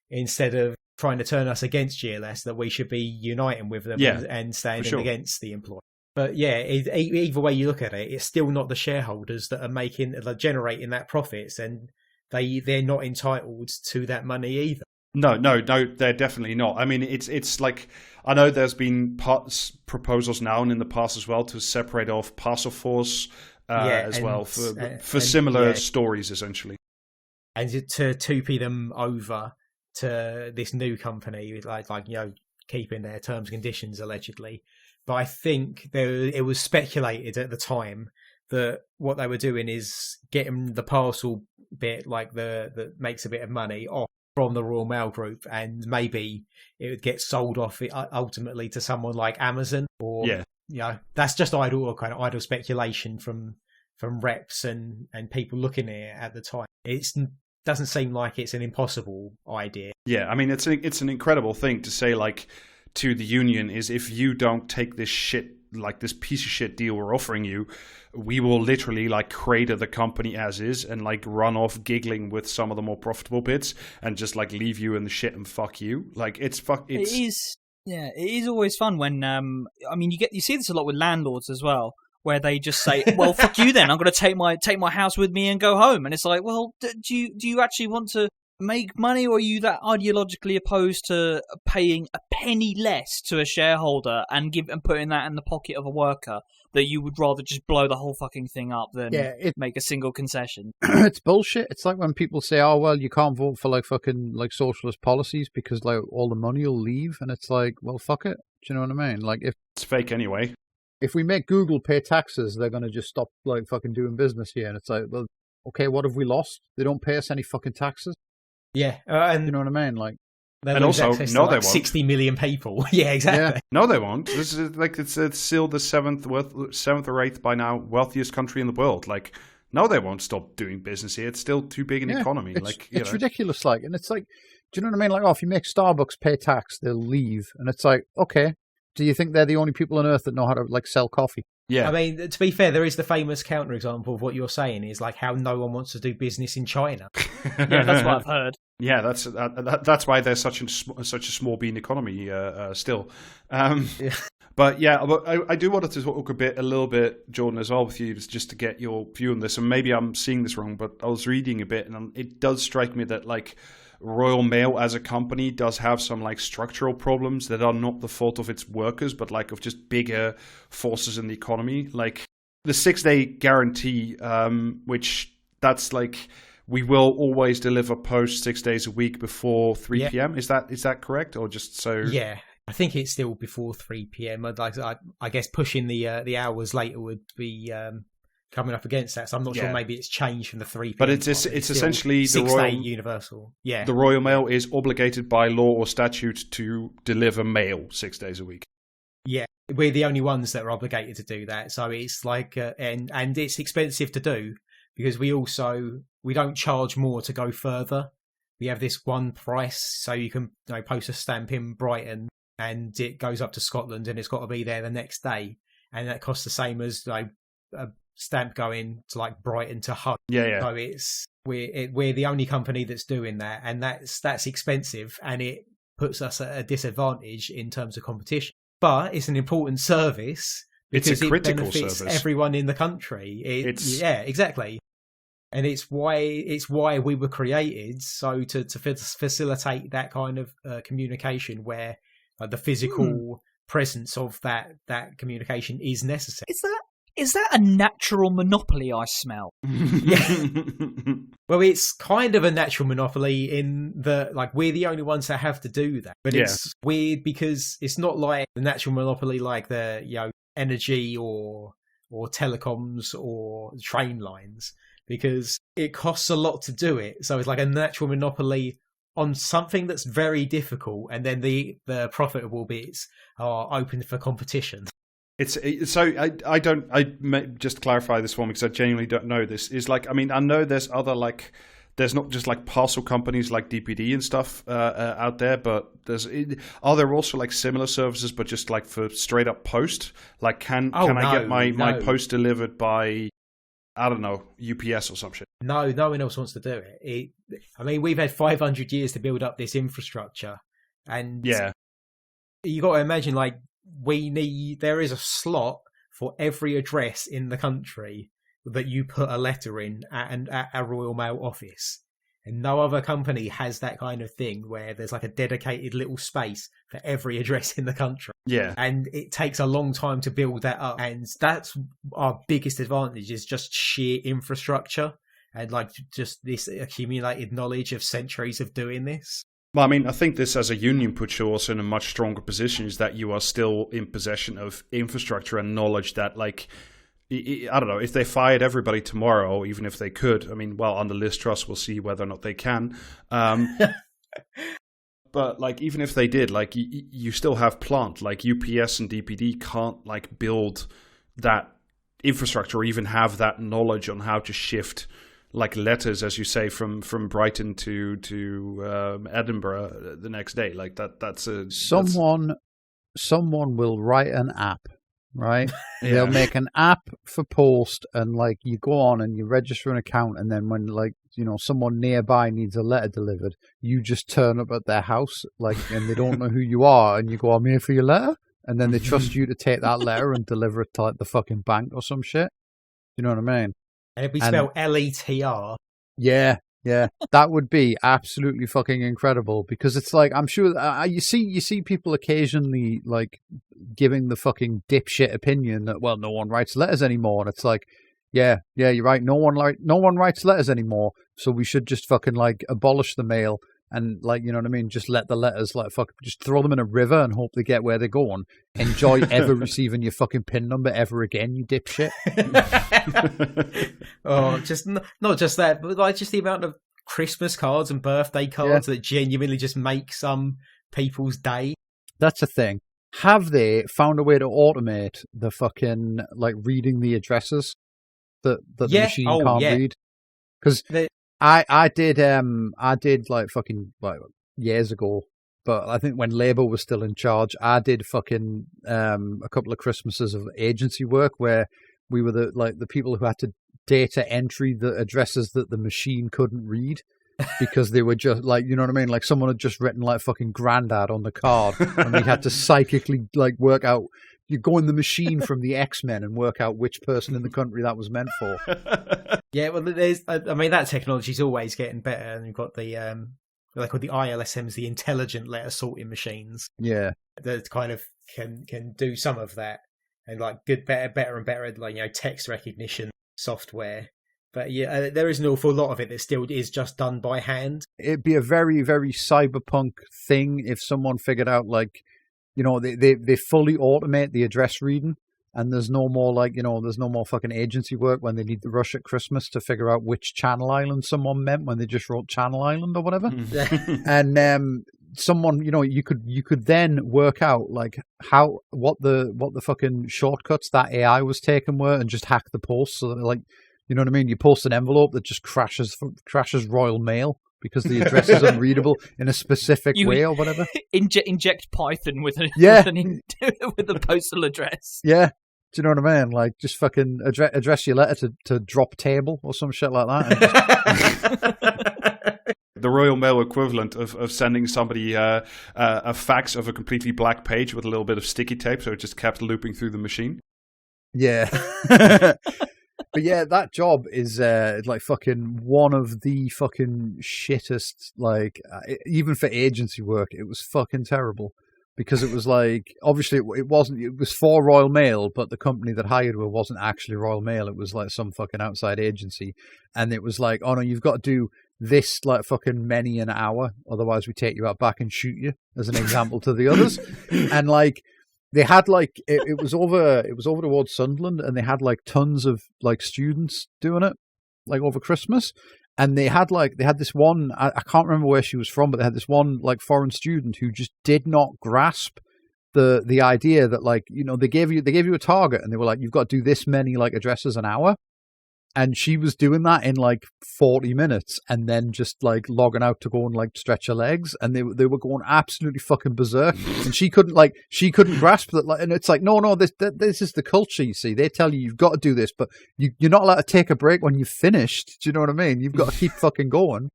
instead of trying to turn us against GLS, that we should be uniting with them and standing against the employer. But yeah, either way you look at it, it's still not the shareholders that are generating that profits, and they're not entitled to that money either. No, they're definitely not. I mean, it's like, I know there's been proposals now and in the past as well to separate off Parcel Force for similar stories, essentially. And to 2p them over to this new company, like keeping their terms and conditions allegedly. But I think it was speculated at the time that what they were doing is getting the parcel bit, like that makes a bit of money, off from the Royal Mail Group, and maybe it would get sold off ultimately to someone like Amazon, or that's just idle speculation from reps and people looking at it at the time. It doesn't seem like it's an impossible idea. Yeah, I mean, it's an incredible thing to say, like, to the union, is if you don't take this shit like this piece of shit deal we're offering you, we will literally like crater the company as is and like run off giggling with some of the more profitable bits and just like leave you in the shit and fuck you. Like it is. Yeah, it is always fun when I mean you see this a lot with landlords as well, where they just say, "Well, fuck you then. I'm going to take my house with me and go home." And it's like, well, do you actually want to make money, or are you that ideologically opposed to paying a penny less to a shareholder and putting that in the pocket of a worker, that you would rather just blow the whole fucking thing up than make a single concession? It's bullshit. It's like when people say, "Oh well, you can't vote for like fucking like socialist policies because like all the money will leave," and it's like, well, fuck it. Do you know what I mean? Like if it's fake anyway. If we make Google pay taxes, they're going to just stop like fucking doing business here. And it's like, well, okay, what have we lost? They don't pay us any fucking taxes. Yeah, and you know what I mean? Like, and also, no, they won't. 60 million people. Yeah, exactly. Yeah. No, they won't. This is like it's still the seventh or eighth by now wealthiest country in the world. Like, no, they won't stop doing business here. It's still too big an economy. It's ridiculous. Like, and it's like, do you know what I mean? Like, oh, if you make Starbucks pay tax, they'll leave, and it's like, okay. Do you think they're the only people on earth that know how to like sell coffee? Yeah. I mean, to be fair, there is the famous counterexample of what you're saying is like how no one wants to do business in China. Yeah, that's what I've heard. Yeah, that's why there's such a small bean economy still. But yeah, I do want to talk a little bit, Jordan, as well with you, just to get your view on this. And maybe I'm seeing this wrong, but I was reading a bit, and it does strike me that like Royal Mail as a company does have some like structural problems that are not the fault of its workers, but like of just bigger forces in the economy. Like the 6-day guarantee, which that's like we will always deliver post 6 days a week before 3 p.m. Is that correct, or just so? Yeah, I think it's still before 3 p.m. I guess pushing the hours later would be coming up against that. So I'm not sure. Maybe it's changed from the 3 p.m. But it's essentially the 6-day universal. Yeah, the Royal Mail is obligated by law or statute to deliver mail 6 days a week. Yeah, we're the only ones that are obligated to do that. So it's like, and it's expensive to do because we don't charge more to go further. We have this one price, so you can post a stamp in Brighton and it goes up to Scotland and it's got to be there the next day, and that costs the same as a stamp going to like Brighton to Hull. Yeah. So we're the only company that's doing that, and that's expensive, and it puts us at a disadvantage in terms of competition. But it's an important service because it's a critical it benefits service. Everyone in the country. Yeah, exactly. And it's why we were created, so to facilitate that kind of communication where the physical presence of that communication is necessary. Is that a natural monopoly I smell? Yeah. Well, it's kind of a natural monopoly in that, like, we're the only ones that have to do that. But it's weird because it's not like the natural monopoly like the energy or telecoms or train lines, because it costs a lot to do it. So it's like a natural monopoly on something that's very difficult, and then the profitable bits are open for competition. I may just clarify this one because I genuinely don't know this. Is like, I mean, I know there's other like, there's not just like parcel companies like DPD and stuff out there, but are there also like similar services, but just like for straight up post? Like, can I get my post delivered by, I don't know, UPS or some shit? No one else wants to do it. I mean, we've had 500 years to build up this infrastructure, and you got to imagine, like, there is a slot for every address in the country that you put a letter in at a Royal Mail office, and no other company has that kind of thing where there's like a dedicated little space for every address in the country. Yeah, and it takes a long time to build that up, and that's our biggest advantage, is just sheer infrastructure and like just this accumulated knowledge of centuries of doing this. Well, I mean, I think this as a union puts you also in a much stronger position, is that you are still in possession of infrastructure and knowledge that, like, I don't know, if they fired everybody tomorrow, even if they could, I mean, well, under Liz Truss, we'll see whether or not they can. But, like, even if they did, like, you still have plant. Like, UPS and DPD can't, like, build that infrastructure or even have that knowledge on how to shift, like, letters, as you say, from Brighton to Edinburgh the next day. Like, that's someone will write an app right? Yeah. They'll make an app for post, and like you go on and you register an account, and then when like someone nearby needs a letter delivered, you just turn up at their house, like, and they don't know who you are, and you go, "I'm here for your letter," and then they trust you to take that letter and deliver it to like the fucking bank or some shit. You know what I mean? And it'd be spelled LETR. Yeah, that would be absolutely fucking incredible, because it's like, I'm sure you see people occasionally like giving the fucking dipshit opinion that, well, no one writes letters anymore, and it's like, yeah, you're right. No one writes letters anymore, so we should just fucking like abolish the mail and, like, you know what I mean, just let the letters like just throw them in a river and hope they get where they're going. Enjoy ever receiving your fucking PIN number ever again, you dipshit. Oh, just not just that, but like just the amount of Christmas cards and birthday cards that genuinely just make some people's day. That's a thing. Have they found a way to automate the fucking like reading the addresses that the machine can't read? Because I did like fucking like years ago, but I think when Labour was still in charge, I did fucking a couple of Christmases of agency work where we were the people who had to data entry the addresses that the machine couldn't read, because they were just like, you know what I mean, like someone had just written like fucking granddad on the card, and we had to psychically like work out. You go in the machine from the X-Men and work out which person in the country that was meant for. Yeah, well, that technology's always getting better, and you've got the they call the ILSMs, the intelligent letter sorting machines. Yeah, that kind of can do some of that, and like better and better, like, text recognition software. But yeah, there is an awful lot of it that still is just done by hand. It'd be a very, very cyberpunk thing if someone figured out, like, they fully automate the address reading, and there's no more there's no more fucking agency work when they need to rush at Christmas to figure out which Channel Island someone meant when they just wrote Channel Island or whatever. And someone, you could then work out like what the fucking shortcuts that AI was taking were, and just hack the post so that, like, you know what I mean, you post an envelope that just crashes Royal Mail because the address is unreadable in a specific way or whatever. Inject Python with a with a postal address. Yeah. Do you know what I mean? Like, just fucking address your letter to drop table or some shit like that. The Royal Mail equivalent of sending somebody a fax of a completely black page with a little bit of sticky tape, so it just kept looping through the machine. Yeah. But yeah, that job is like fucking one of the fucking shittest, like, even for agency work, it was fucking terrible. Because it was like, obviously it was for Royal Mail, but the company that hired her wasn't actually Royal Mail. It was like some fucking outside agency. And it was like, oh no, you've got to do this like fucking many an hour, otherwise we take you out back and shoot you, as an example to the others. And like, they had like, it was over towards Sunderland, and they had like tons of like students doing it, like over Christmas. And they had this one, I can't remember where she was from, but they had this one like foreign student who just did not grasp the idea that, like, they gave you a target, and they were like, you've got to do this many like addresses an hour. And she was doing that in like 40 minutes, and then just like logging out to go and like stretch her legs, and they were going absolutely fucking berserk, and she couldn't grasp that. Like, and it's like, no, this is the culture. You see, they tell you've got to do this, but you're not allowed to take a break when you've finished. Do you know what I mean? You've got to keep fucking going.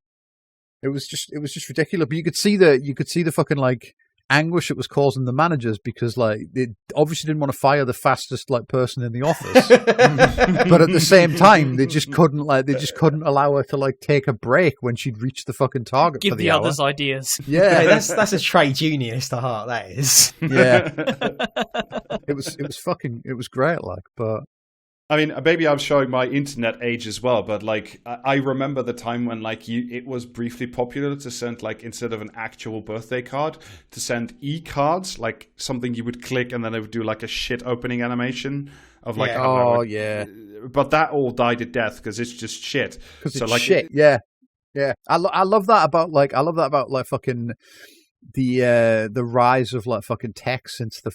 It was just ridiculous. But you could see the fucking like anguish it was causing the managers, because like they obviously didn't want to fire the fastest like person in the office, but at the same time they just couldn't allow her to like take a break when she'd reached the fucking target. Give for the the hour. others ideas. Yeah, that's a trade unionist at heart. That is. Yeah, it was great. Like, but I mean, maybe I'm showing my internet age as well, but like I remember the time when like it was briefly popular to send, like, instead of an actual birthday card, to send e-cards, like something you would click and then it would do like a shit opening animation of like, yeah. But that all died a death because it's just shit. Because it's like shit. Yeah. I love that about like fucking the rise of like fucking tech since the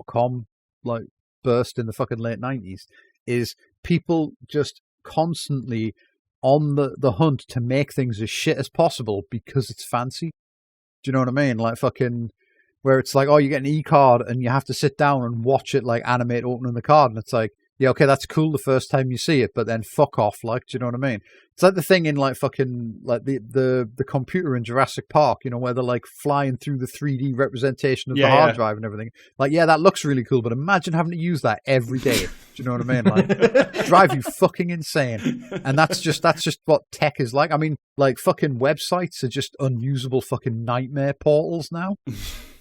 .com like burst in the fucking late 90s, is people just constantly on the hunt to make things as shit as possible because it's fancy. Do you know what I mean? Like fucking where it's like, oh, you get an e-card and you have to sit down and watch it like animate opening the card, and it's like, yeah, okay, that's cool the first time you see it, but then fuck off, like, do you know what I mean? It's like the thing in like fucking like the computer in Jurassic Park, you know, where they're like flying through the 3D representation of the hard drive and everything. Like, yeah, that looks really cool, but imagine having to use that every day. Do you know what I mean? Like, drive you fucking insane. And that's just what tech is like. I mean, like fucking websites are just unusable fucking nightmare portals now.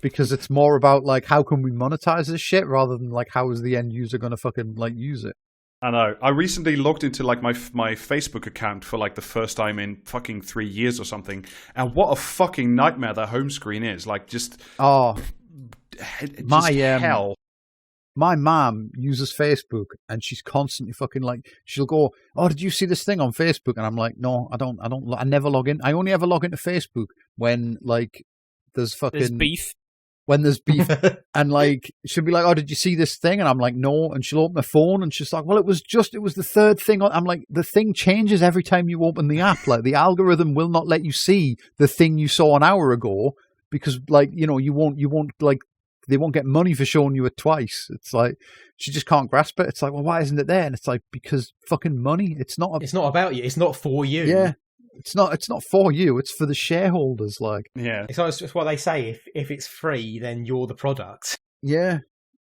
Because it's more about like, how can we monetize this shit rather than like, how is the end user going to fucking like use it? I know. I recently logged into like my Facebook account for like the first time in fucking 3 years or something. And what a fucking nightmare that home screen is. Like just hell. My mom uses Facebook and she's constantly fucking like, she'll go, oh, did you see this thing on Facebook? And I'm like, no, I never log in. I only ever log into Facebook when like there's beef. When there's beef. And like, she'll be like, oh, did you see this thing? And I'm like, no. And she'll open her phone and she's like, well, it was the third thing. I'm like, the thing changes every time you open the app. Like the algorithm will not let you see the thing you saw an hour ago because like, you know, you won't like, they won't get money for showing you it twice. It's like, she just can't grasp it. It's like, well, why isn't it there? And it's like, because fucking money. It's not about you. It's not for you. Yeah. It's not for you. It's for the shareholders. Like, yeah, it's just what they say. If it's free, then you're the product. Yeah,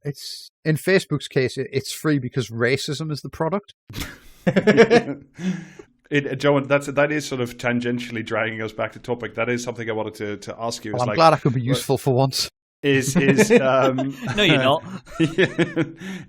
it's in Facebook's case, it's free because racism is the product. Joe, that is sort of tangentially dragging us back to topic. That is something I wanted to ask you. Well, I'm glad I could be useful for once. Is no, you're not.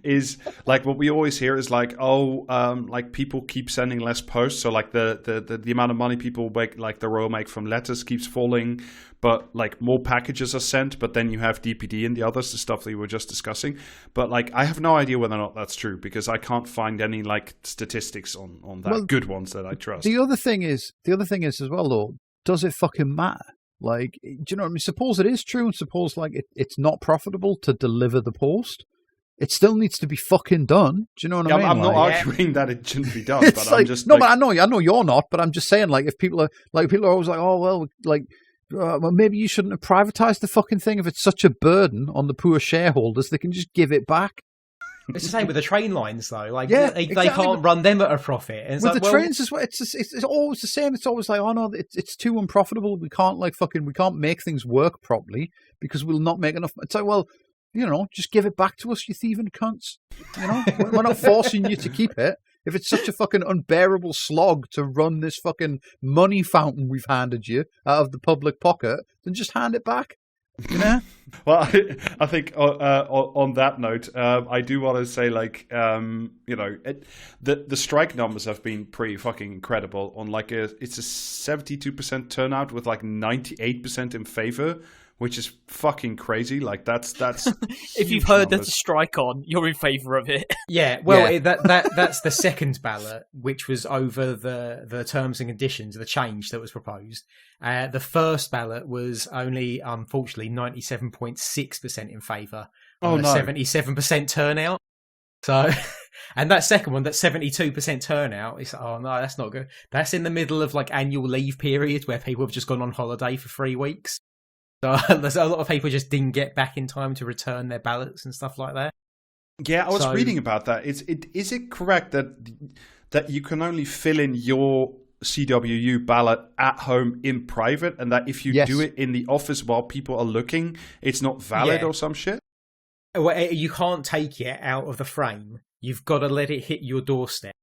Is like what we always hear is like, oh, like people keep sending less posts, so like the amount of money people make, like the royal make from letters, keeps falling, but like more packages are sent. But then you have DPD and the others, the stuff that we were just discussing. But like, I have no idea whether or not that's true because I can't find any like statistics on that, good ones that I trust. The other thing is as well, though, does it fucking matter? Like, do you know what I mean? Suppose it is true and suppose, like, it's not profitable to deliver the post. It still needs to be fucking done. Do you know what I mean? I'm not arguing that it shouldn't be done, but like, I'm just... No, but I know you're not, but I'm just saying, like, if people are always like, oh, well, like, well, maybe you shouldn't have privatized the fucking thing. If it's such a burden on the poor shareholders, they can just give it back. It's the same with the train lines, though. Like, exactly. They can't run them at a profit. And with the trains as well, it's always the same. It's always like, oh no, it's too unprofitable. We can't make things work properly because we'll not make enough. It's like, well, you know, just give it back to us, you thieving cunts. You know, we're not forcing you to keep it. If it's such a fucking unbearable slog to run this fucking money fountain we've handed you out of the public pocket, then just hand it back. You know? Well, I think on that note, I do want to say, like, you know, the strike numbers have been pretty fucking incredible. On like it's a 72% turnout with like 98% in favor, which is fucking crazy. Like that's if you've heard there's a strike on, you're in favour of it. Yeah, well, yeah. That's the second ballot, which was over the terms and conditions, the change that was proposed. The first ballot was only, unfortunately, 97.6% in favour on a 77% turnout. So, and that second one, that 72% turnout, is oh no, that's not good. That's in the middle of like annual leave period where people have just gone on holiday for 3 weeks. So there's a lot of people just didn't get back in time to return their ballots and stuff like that. Yeah, I was reading about that. Is it correct that you can only fill in your CWU ballot at home in private, and that if you do it in the office while people are looking, it's not valid or some shit? Well, you can't take it out of the frame. You've got to let it hit your doorstep,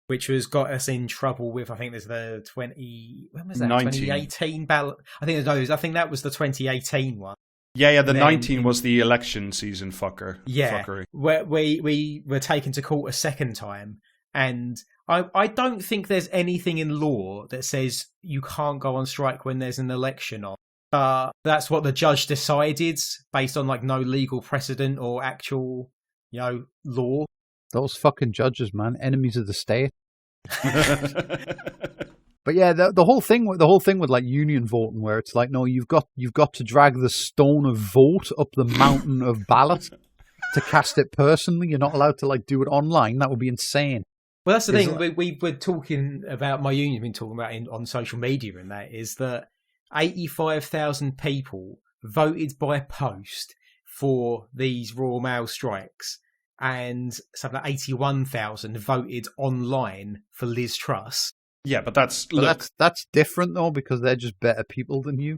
which has got us in trouble with, I think there's the 2018 ballot. I think that was the 2018 one. Yeah, the 19 was the election season fuckery. Where we were taken to court a second time, and I don't think there's anything in law that says you can't go on strike when there's an election on. That's what the judge decided based on like no legal precedent or actual, you know, law. Those fucking judges, man, enemies of the state. But yeah, the whole thing with like union voting, where it's like, no, you've got to drag the stone of vote up the mountain of ballot to cast it personally. You're not allowed to like do it online. That would be insane. Well, that's the thing. We were talking about, my union been talking about on social media, and that is that 85,000 people voted by post for these Royal Mail strikes, and something like 81,000 voted online for Liz Truss. Yeah, but that's different though, because they're just better people than you.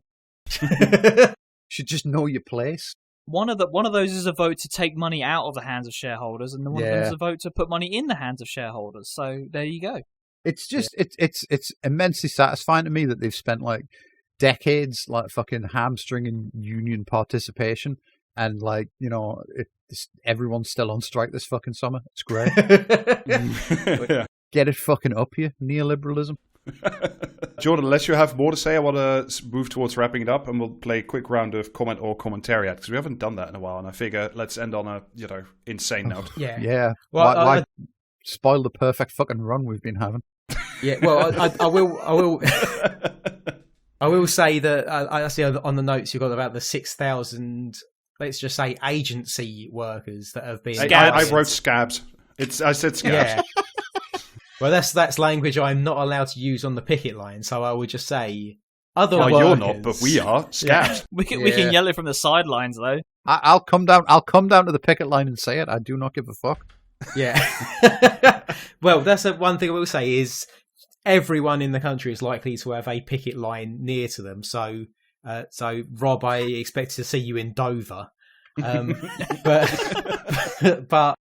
You should just know your place. One of those is a vote to take money out of the hands of shareholders, and one of them is a vote to put money in the hands of shareholders. So there you go. It's just it's immensely satisfying to me that they've spent like decades like fucking hamstringing union participation, and like, you know, everyone's still on strike this fucking summer. It's great. Yeah. Get it fucking up here, neoliberalism. Jordan, unless you have more to say, I want to move towards wrapping it up, and we'll play a quick round of comment or commentariat, because we haven't done that in a while, and I figure let's end on a, you know, insane note. Yeah. Well, why spoil the perfect fucking run we've been having? Yeah. Well, I will. I will say that I see on the notes you've got about the 6,000, let's just say, agency workers that have been. I wrote scabs. I said scabs. Yeah. Well, that's language I'm not allowed to use on the picket line, so I would just say other workers. You're not, but we are. Scabs. Yeah. We can yell it from the sidelines, though. I'll come down to the picket line and say it. I do not give a fuck. Yeah. Well, that's one thing I will say is everyone in the country is likely to have a picket line near to them. So Rob, I expect to see you in Dover. But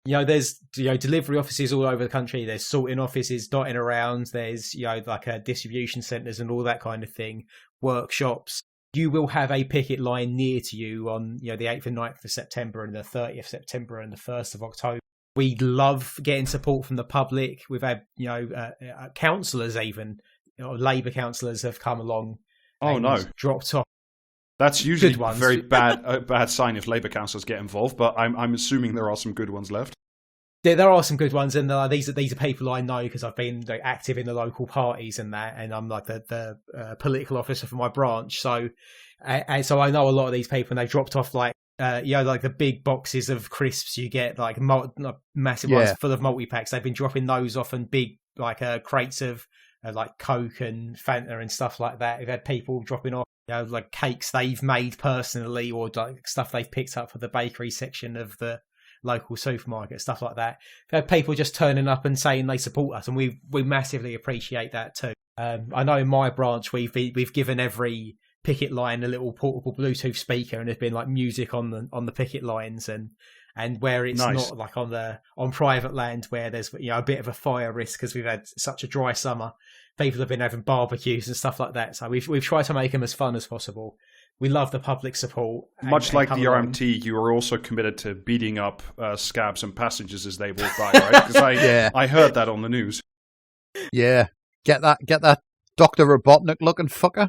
you know, there's, you know, delivery offices all over the country. There's sorting offices dotting around. There's, you know, like distribution centres and all that kind of thing. Workshops. You will have a picket line near to you on, you know, the 8th and 9th of September and the 30th of September and the 1st of October. We love getting support from the public. We've had, you know, councillors, even, you know, Labour councillors have come along. Oh no! Dropped off. That's usually a very bad sign if Labour councillors get involved, but I'm assuming there are some good ones left. There are some good ones, and these are people I know because I've been active in the local parties and that, and I'm like the political officer for my branch. So I know a lot of these people, and they've dropped off like you know, like the big boxes of crisps you get, like massive ones full of multi-packs. They've been dropping those off, and big like crates of like Coke and Fanta and stuff like that. We've had people dropping off, you know, like cakes they've made personally, or like stuff they've picked up for the bakery section of the local supermarket, stuff like that. We've had people just turning up and saying they support us, and we massively appreciate that too. I know in my branch we've given every picket line a little portable Bluetooth speaker, and there's been like music on the picket lines, and where it's not like on private land where there's, you know, a bit of a fire risk because we've had such a dry summer. People have been having barbecues and stuff like that, so we've tried to make them as fun as possible. We love the public support. Much like the RMT, you are also committed to beating up scabs and passengers as they walk by, right? Because I heard that on the news. Yeah, get that Dr. Robotnik looking fucker.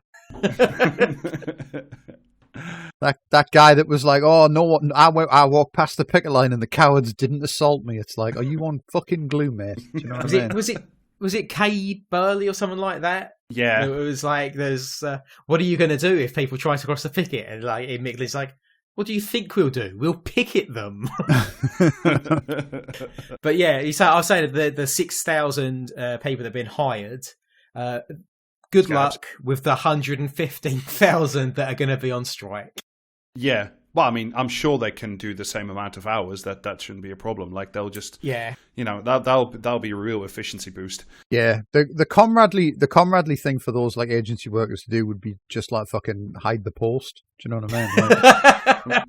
That guy that was like, oh no, I walked past the picket line and the cowards didn't assault me. It's like, are you on fucking glue, mate? Do you know what I mean? Was it Kay Burley or something like that? Yeah. It was like, there's what are you going to do if people try to cross the picket? And like Mickle's like, what do you think we'll do? We'll picket them. But yeah, I was saying that the 6,000 people that have been hired. Good luck with the 115,000 that are going to be on strike. Yeah. Well, I mean, I'm sure they can do the same amount of hours. That shouldn't be a problem. Like, they'll just, you know, that'll be a real efficiency boost. Yeah. The comradely thing for those like agency workers to do would be just like fucking hide the post. Do you know what I mean? Like,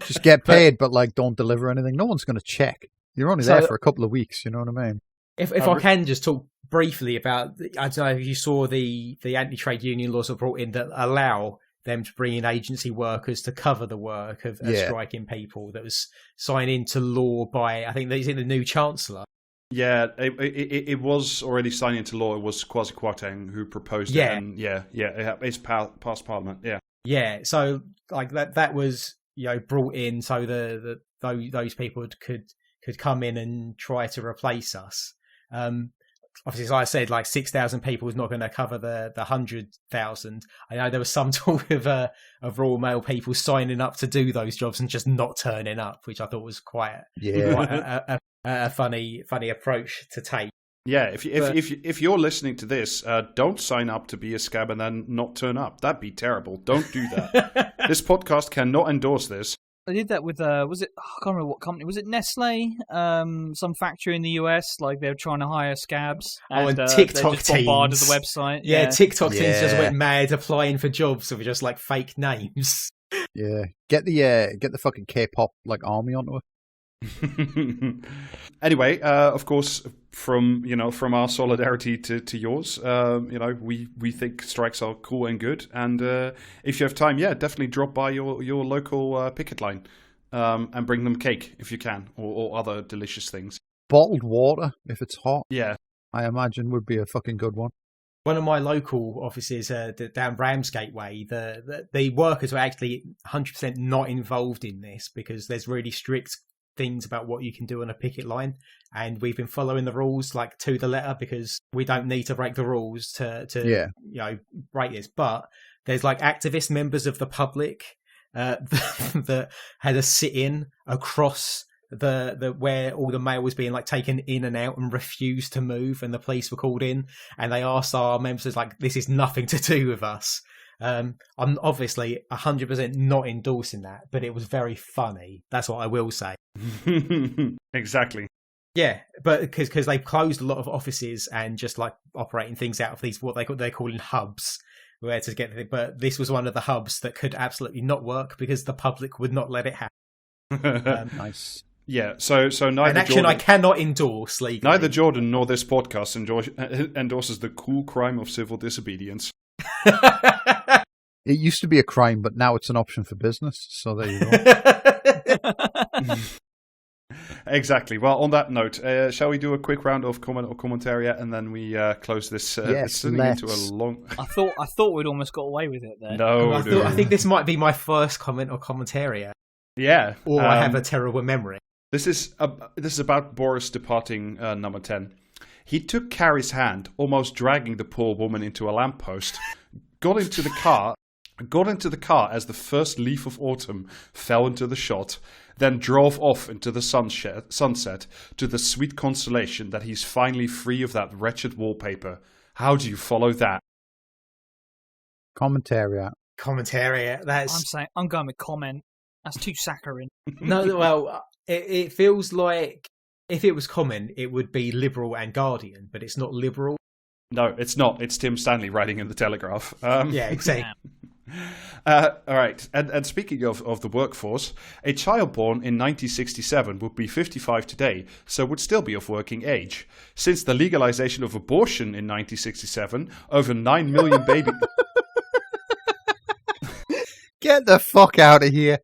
just get paid, but like don't deliver anything. No one's going to check. You're only there for a couple of weeks. You know what I mean? If I can just talk briefly about, I don't know if you saw the anti-trade union laws are brought in that allow them to bring in agency workers to cover the work of striking people. That was signed into law by, I think, the new Chancellor. Yeah, it was already signed into law. It was Kwasi Kwarteng who proposed it. And it's past Parliament. Yeah. Yeah, so like that was, you know, brought in so those people could come in and try to replace us. Obviously, as I said, like 6,000 people is not going to cover the 100,000. I know there was some talk of Royal Mail people signing up to do those jobs and just not turning up, which I thought was quite a funny approach to take. Yeah, if you're listening to this, don't sign up to be a scab and then not turn up. That'd be terrible. Don't do that. This podcast cannot endorse this. I did that with I can't remember what company was it. Nestle, some factory in the US. Like they were trying to hire scabs. And they TikTok just bombarded teams. the website. Yeah, TikTok teams just Yeah. went mad applying for jobs with just like fake names. Yeah, get the fucking K-pop like army onto it. Anyway, of course, from our solidarity to yours, we think strikes are cool and good, and if you have time, definitely drop by your local picket line and bring them cake if you can, or other delicious things. Bottled water, if it's hot, Yeah, I imagine would be a fucking good one. One of my local offices down Ramsgate Way, the workers were actually 100% not involved in this because there's really strict things about what you can do on a picket line, and we've been following the rules like to the letter because we don't need to break the rules to break this. But there's like activist members of the public that had a sit-in across the where all the mail was being like taken in and out and refused to move, and the police were called in and they asked our members like, this is nothing to do with us. I'm obviously 100% not endorsing that, but it was very funny. That's what I will say. exactly. Yeah, but because they closed a lot of offices and just like operating things out of these what they're calling hubs, where to get it. But this was one of the hubs that could absolutely not work because the public would not let it happen. Nice. Yeah, so neither an action Jordan, I cannot endorse legally. neither Jordan nor this podcast endorses the cool crime of civil disobedience. It used to be a crime, but now it's an option for business. So there you go. Exactly. Well, on that note, shall we do a quick round of comment or commentaria, and then we close this? Yes, turning let's. into a long. I thought we'd almost got away with it there. No, I think this might be my first comment or commentary, Yeah. or I have a terrible memory. This is about Boris departing number 10. He took Carrie's hand, almost dragging the poor woman into a lamppost. Got into the car as the first leaf of autumn fell into the shot, then drove off into the sunset to the sweet consolation that he's finally free of that wretched wallpaper. How do you follow that? Commentary. I'm going with comment. That's too saccharine. No, well, it feels like if it was comment, it would be Liberal and Guardian, but it's not Liberal. No, it's not. It's Tim Stanley writing in the Telegraph. Yeah, exactly. All right. And speaking of the workforce, a child born in 1967 would be 55 today, so would still be of working age. Since the legalization of abortion in 1967, over 9 million babies... Get the fuck out of here.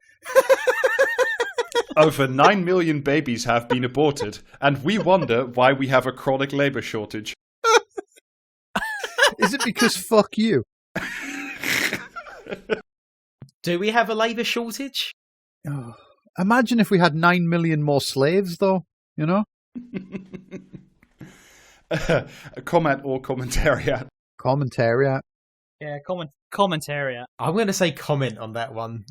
Over 9 million babies have been aborted, and we wonder why we have a chronic labor shortage. Is it because fuck you? Do we have a labour shortage? Oh, imagine if we had 9 million more slaves, though, you know? A comment or commentariat? Commentariat. Yeah, commentariat. I'm going to say comment on that one.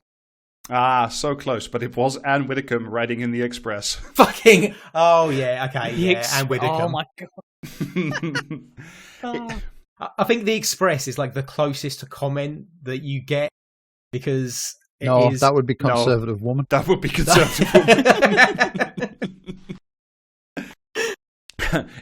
Ah, so close, but it was Anne Widdecombe writing in the Express. Fucking... Oh, yeah, okay, yeah, and Widdecombe. Oh, my God. I think the Express is like the closest to comment that you get because it No, is... that would be conservative woman. That would be conservative.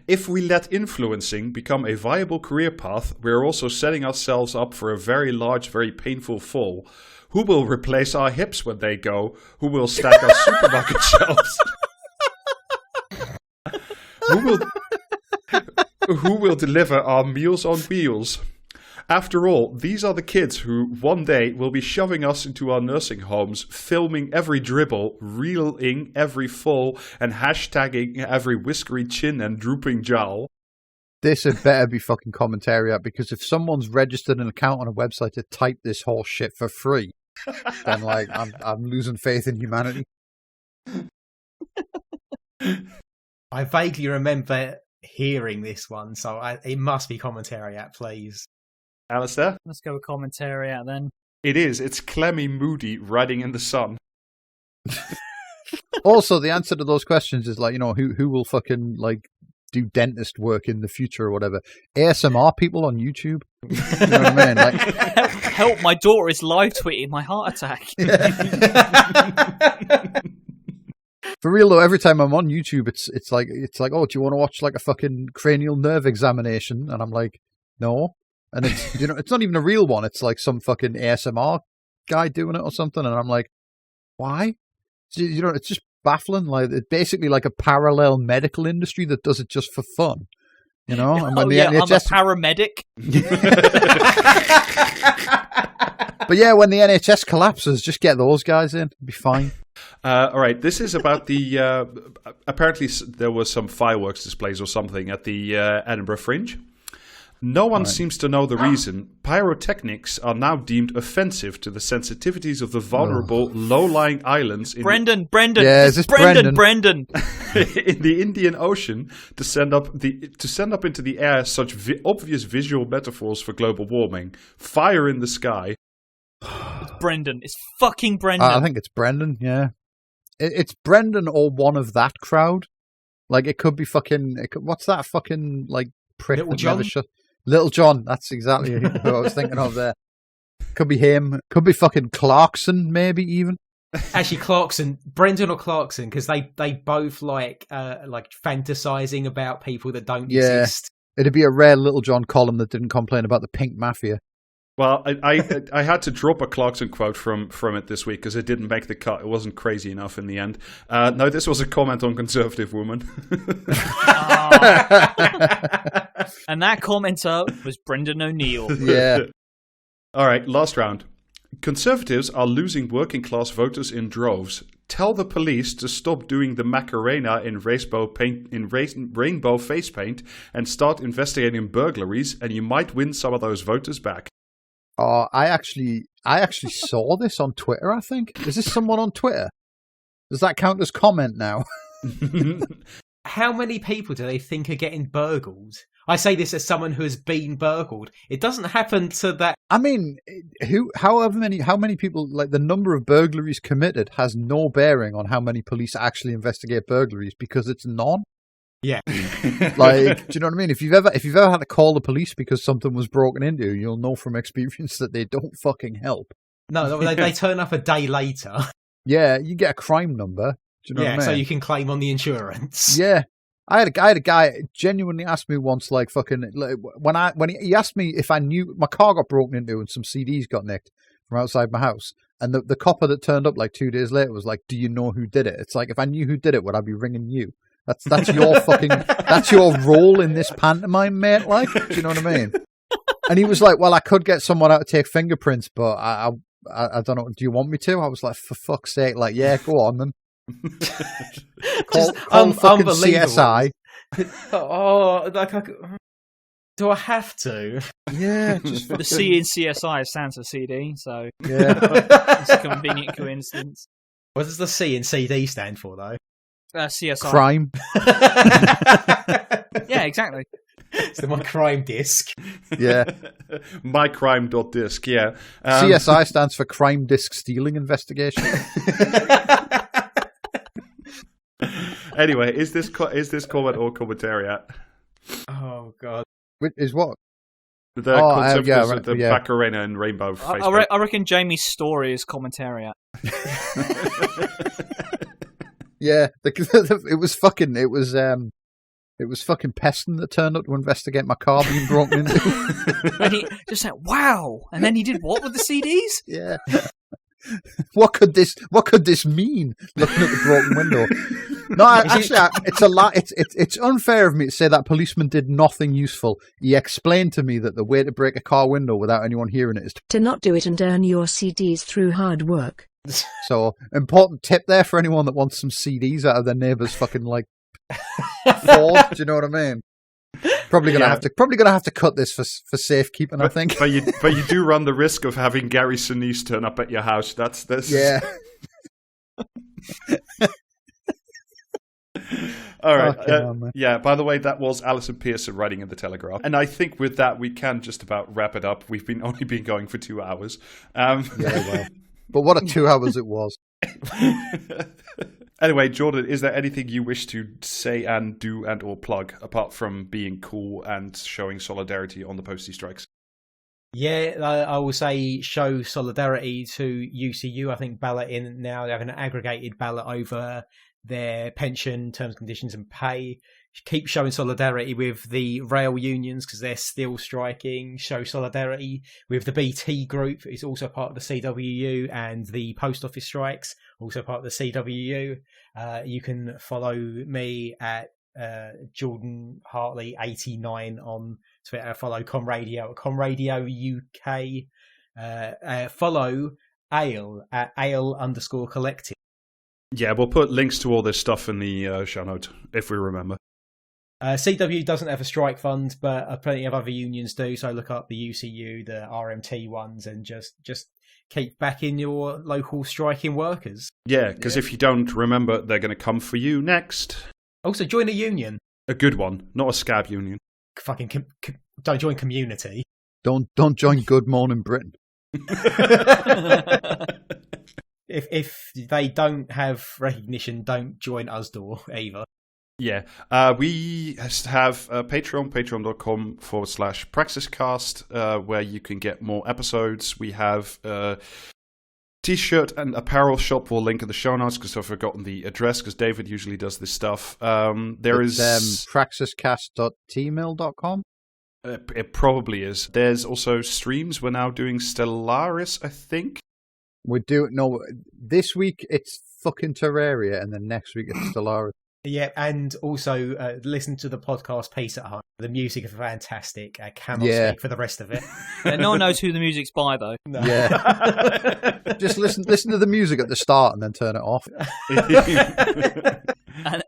If we let influencing become a viable career path, we're also setting ourselves up for a very large, very painful fall. Who will replace our hips when they go? Who will stack our supermarket shelves? Who will deliver our meals on wheels? After all, these are the kids who one day will be shoving us into our nursing homes, filming every dribble, reeling every fall, and hashtagging every whiskery chin and drooping jowl. This had better be fucking commentariat, because if someone's registered an account on a website to type this whole shit for free, then like I'm losing faith in humanity. I vaguely remember hearing this one, so it must be commentariat, please. Alasdair? Let's go with commentariat then. It is. It's Clemmy Moody riding in the sun. Also, the answer to those questions is like, you know, who will fucking like do dentist work in the future or whatever. ASMR people on YouTube. You know what I mean? Like, help! My daughter is live tweeting my heart attack. For real though, every time I'm on YouTube, it's like, oh, do you want to watch like a fucking cranial nerve examination? And I'm like, no. And it's it's not even a real one. It's like some fucking ASMR guy doing it or something. And I'm like, why? It's just baffling. Like, it's basically like a parallel medical industry that does it just for fun. And when I'm a paramedic. But yeah, when the NHS collapses, just get those guys in. It'll be fine. All right, this is about the... apparently there was some fireworks displays or something at the Edinburgh Fringe. No one seems to know the reason. Pyrotechnics are now deemed offensive to the sensitivities of the vulnerable low-lying islands in Brendan. Yeah, is this Brendan? in the Indian Ocean to send up into the air such obvious visual metaphors for global warming. Fire in the sky. It's Brendan. It's fucking Brendan. I think it's Brendan, yeah. It's Brendan or one of that crowd. Like, it could be fucking... what's that fucking, like, prick? Little John? Little John, that's exactly who I was thinking of there. Could be him. Could be fucking Clarkson, maybe even. Actually, Clarkson, Brendan or Clarkson, because they both like fantasizing about people that don't exist. It'd be a rare Little John column that didn't complain about the pink mafia. Well, I had to drop a Clarkson quote from it this week because it didn't make the cut. It wasn't crazy enough in the end. No, this was a comment on conservative women. And that commenter was Brendan O'Neill. Yeah. All right, last round. Conservatives are losing working class voters in droves. Tell the police to stop doing the Macarena in rainbow face paint and start investigating burglaries, and you might win some of those voters back. Oh, I actually saw this on Twitter, I think. Is this someone on Twitter? Does that count as comment now? How many people do they think are getting burgled? I say this as someone who has been burgled. It doesn't happen to that. I mean, how many people, like, the number of burglaries committed has no bearing on how many police actually investigate burglaries because it's none. Yeah. Like, do you know what I mean? If you've ever had to call the police because something was broken into, you'll know from experience that they don't fucking help. No, they turn up a day later. Yeah, you get a crime number. Do you know what I mean? So you can claim on the insurance. Yeah. I had a guy genuinely asked me once, like, fucking, like, when he asked me if I knew my car got broken into and some CDs got nicked from outside my house, and the copper that turned up like 2 days later was like, "Do you know who did it?" It's like, if I knew who did it, would I be ringing you? That's your fucking, that's your role in this pantomime, mate. Like, do you know what I mean? And he was like, "Well, I could get someone out to take fingerprints, but I don't know. Do you want me to?" I was like, "For fuck's sake, like, yeah, go on then." Call fucking CSI. Oh, like, do I have to? Yeah, the C in CSI stands for CD, so yeah, it's a convenient coincidence. What does the C in CD stand for, though? CSI. Crime. Yeah, exactly. So my crime disc. Yeah. MyCrime.disc, yeah. CSI stands for Crime Disc Stealing Investigation. Anyway, is this comment or commentariat? Oh, God. Is what? The conservatives with the Macarena and rainbow face. I reckon Jamie's story is commentariat. Yeah, it was fucking Peston that turned up to investigate my car being broken into. And he just said, "Wow!" And then he did what with the CDs? Yeah. What could this mean? Looking at the broken window. No, actually, it's a lot. It's unfair of me to say that policeman did nothing useful. He explained to me that the way to break a car window without anyone hearing it is to not do it and earn your CDs through hard work. So, important tip there for anyone that wants some CDs out of their neighbour's fucking, like, Ford. Do you know what I mean? Probably gonna have to cut this for safekeeping, I think. But you do run the risk of having Gary Sinise turn up at your house. That's yeah. All right. Yeah, by the way, that was Alison Pearson writing in The Telegraph. And I think with that, we can just about wrap it up. We've only been going for 2 hours. Yeah, well. But what a 2 hours it was. Anyway, Jordan, is there anything you wish to say and do and or plug apart from being cool and showing solidarity on the postie strikes? Yeah, I will say show solidarity to UCU. I think ballot in now. They have an aggregated ballot over their pension, terms, conditions and pay. Keep showing solidarity with the rail unions because they're still striking. Show solidarity with the BT group. It's also part of the CWU, and the post office strikes, also part of the CWU. You can follow me at Jordan Hartley 89 on Twitter. Follow Comradio at Comradio UK. Follow Ale at Ale_collective. Yeah, we'll put links to all this stuff in the show note if we remember. CW doesn't have a strike fund, but plenty of other unions do. So look up the UCU, the RMT ones, and just keep backing your local striking workers. Yeah, because if you don't remember, they're going to come for you next. Also, join a union. A good one, not a scab union. Fucking don't join Community. Don't join Good Morning Britain. If they don't have recognition, don't join Usdaw either. Yeah, we have patreon.com/praxiscast, where you can get more episodes. We have t-shirt and apparel shop. We'll link in the show notes because I've forgotten the address because David usually does this stuff. It's praxiscast.tmail.com. It probably is. There's also streams. We're now doing Stellaris, I think. This week it's fucking Terraria, and then next week it's Stellaris. Yeah, and also listen to the podcast Peace at Home. The music is fantastic. I cannot speak for the rest of it. Yeah, no one knows who the music's by, though. No. Yeah. Just listen to the music at the start and then turn it off.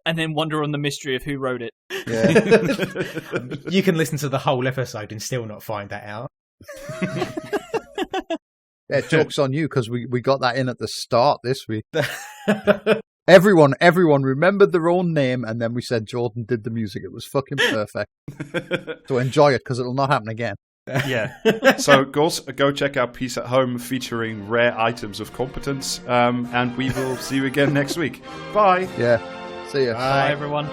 and then wonder on the mystery of who wrote it. Yeah. You can listen to the whole episode and still not find that out. Yeah, joke's on you because we got that in at the start this week. Everyone remembered their own name, and then we said Jordan did the music. It was fucking perfect. So enjoy it, because it'll not happen again. Yeah. So go check out Peace at Home, featuring rare items of competence, and we will see you again next week. Bye. Yeah. See ya. Bye everyone.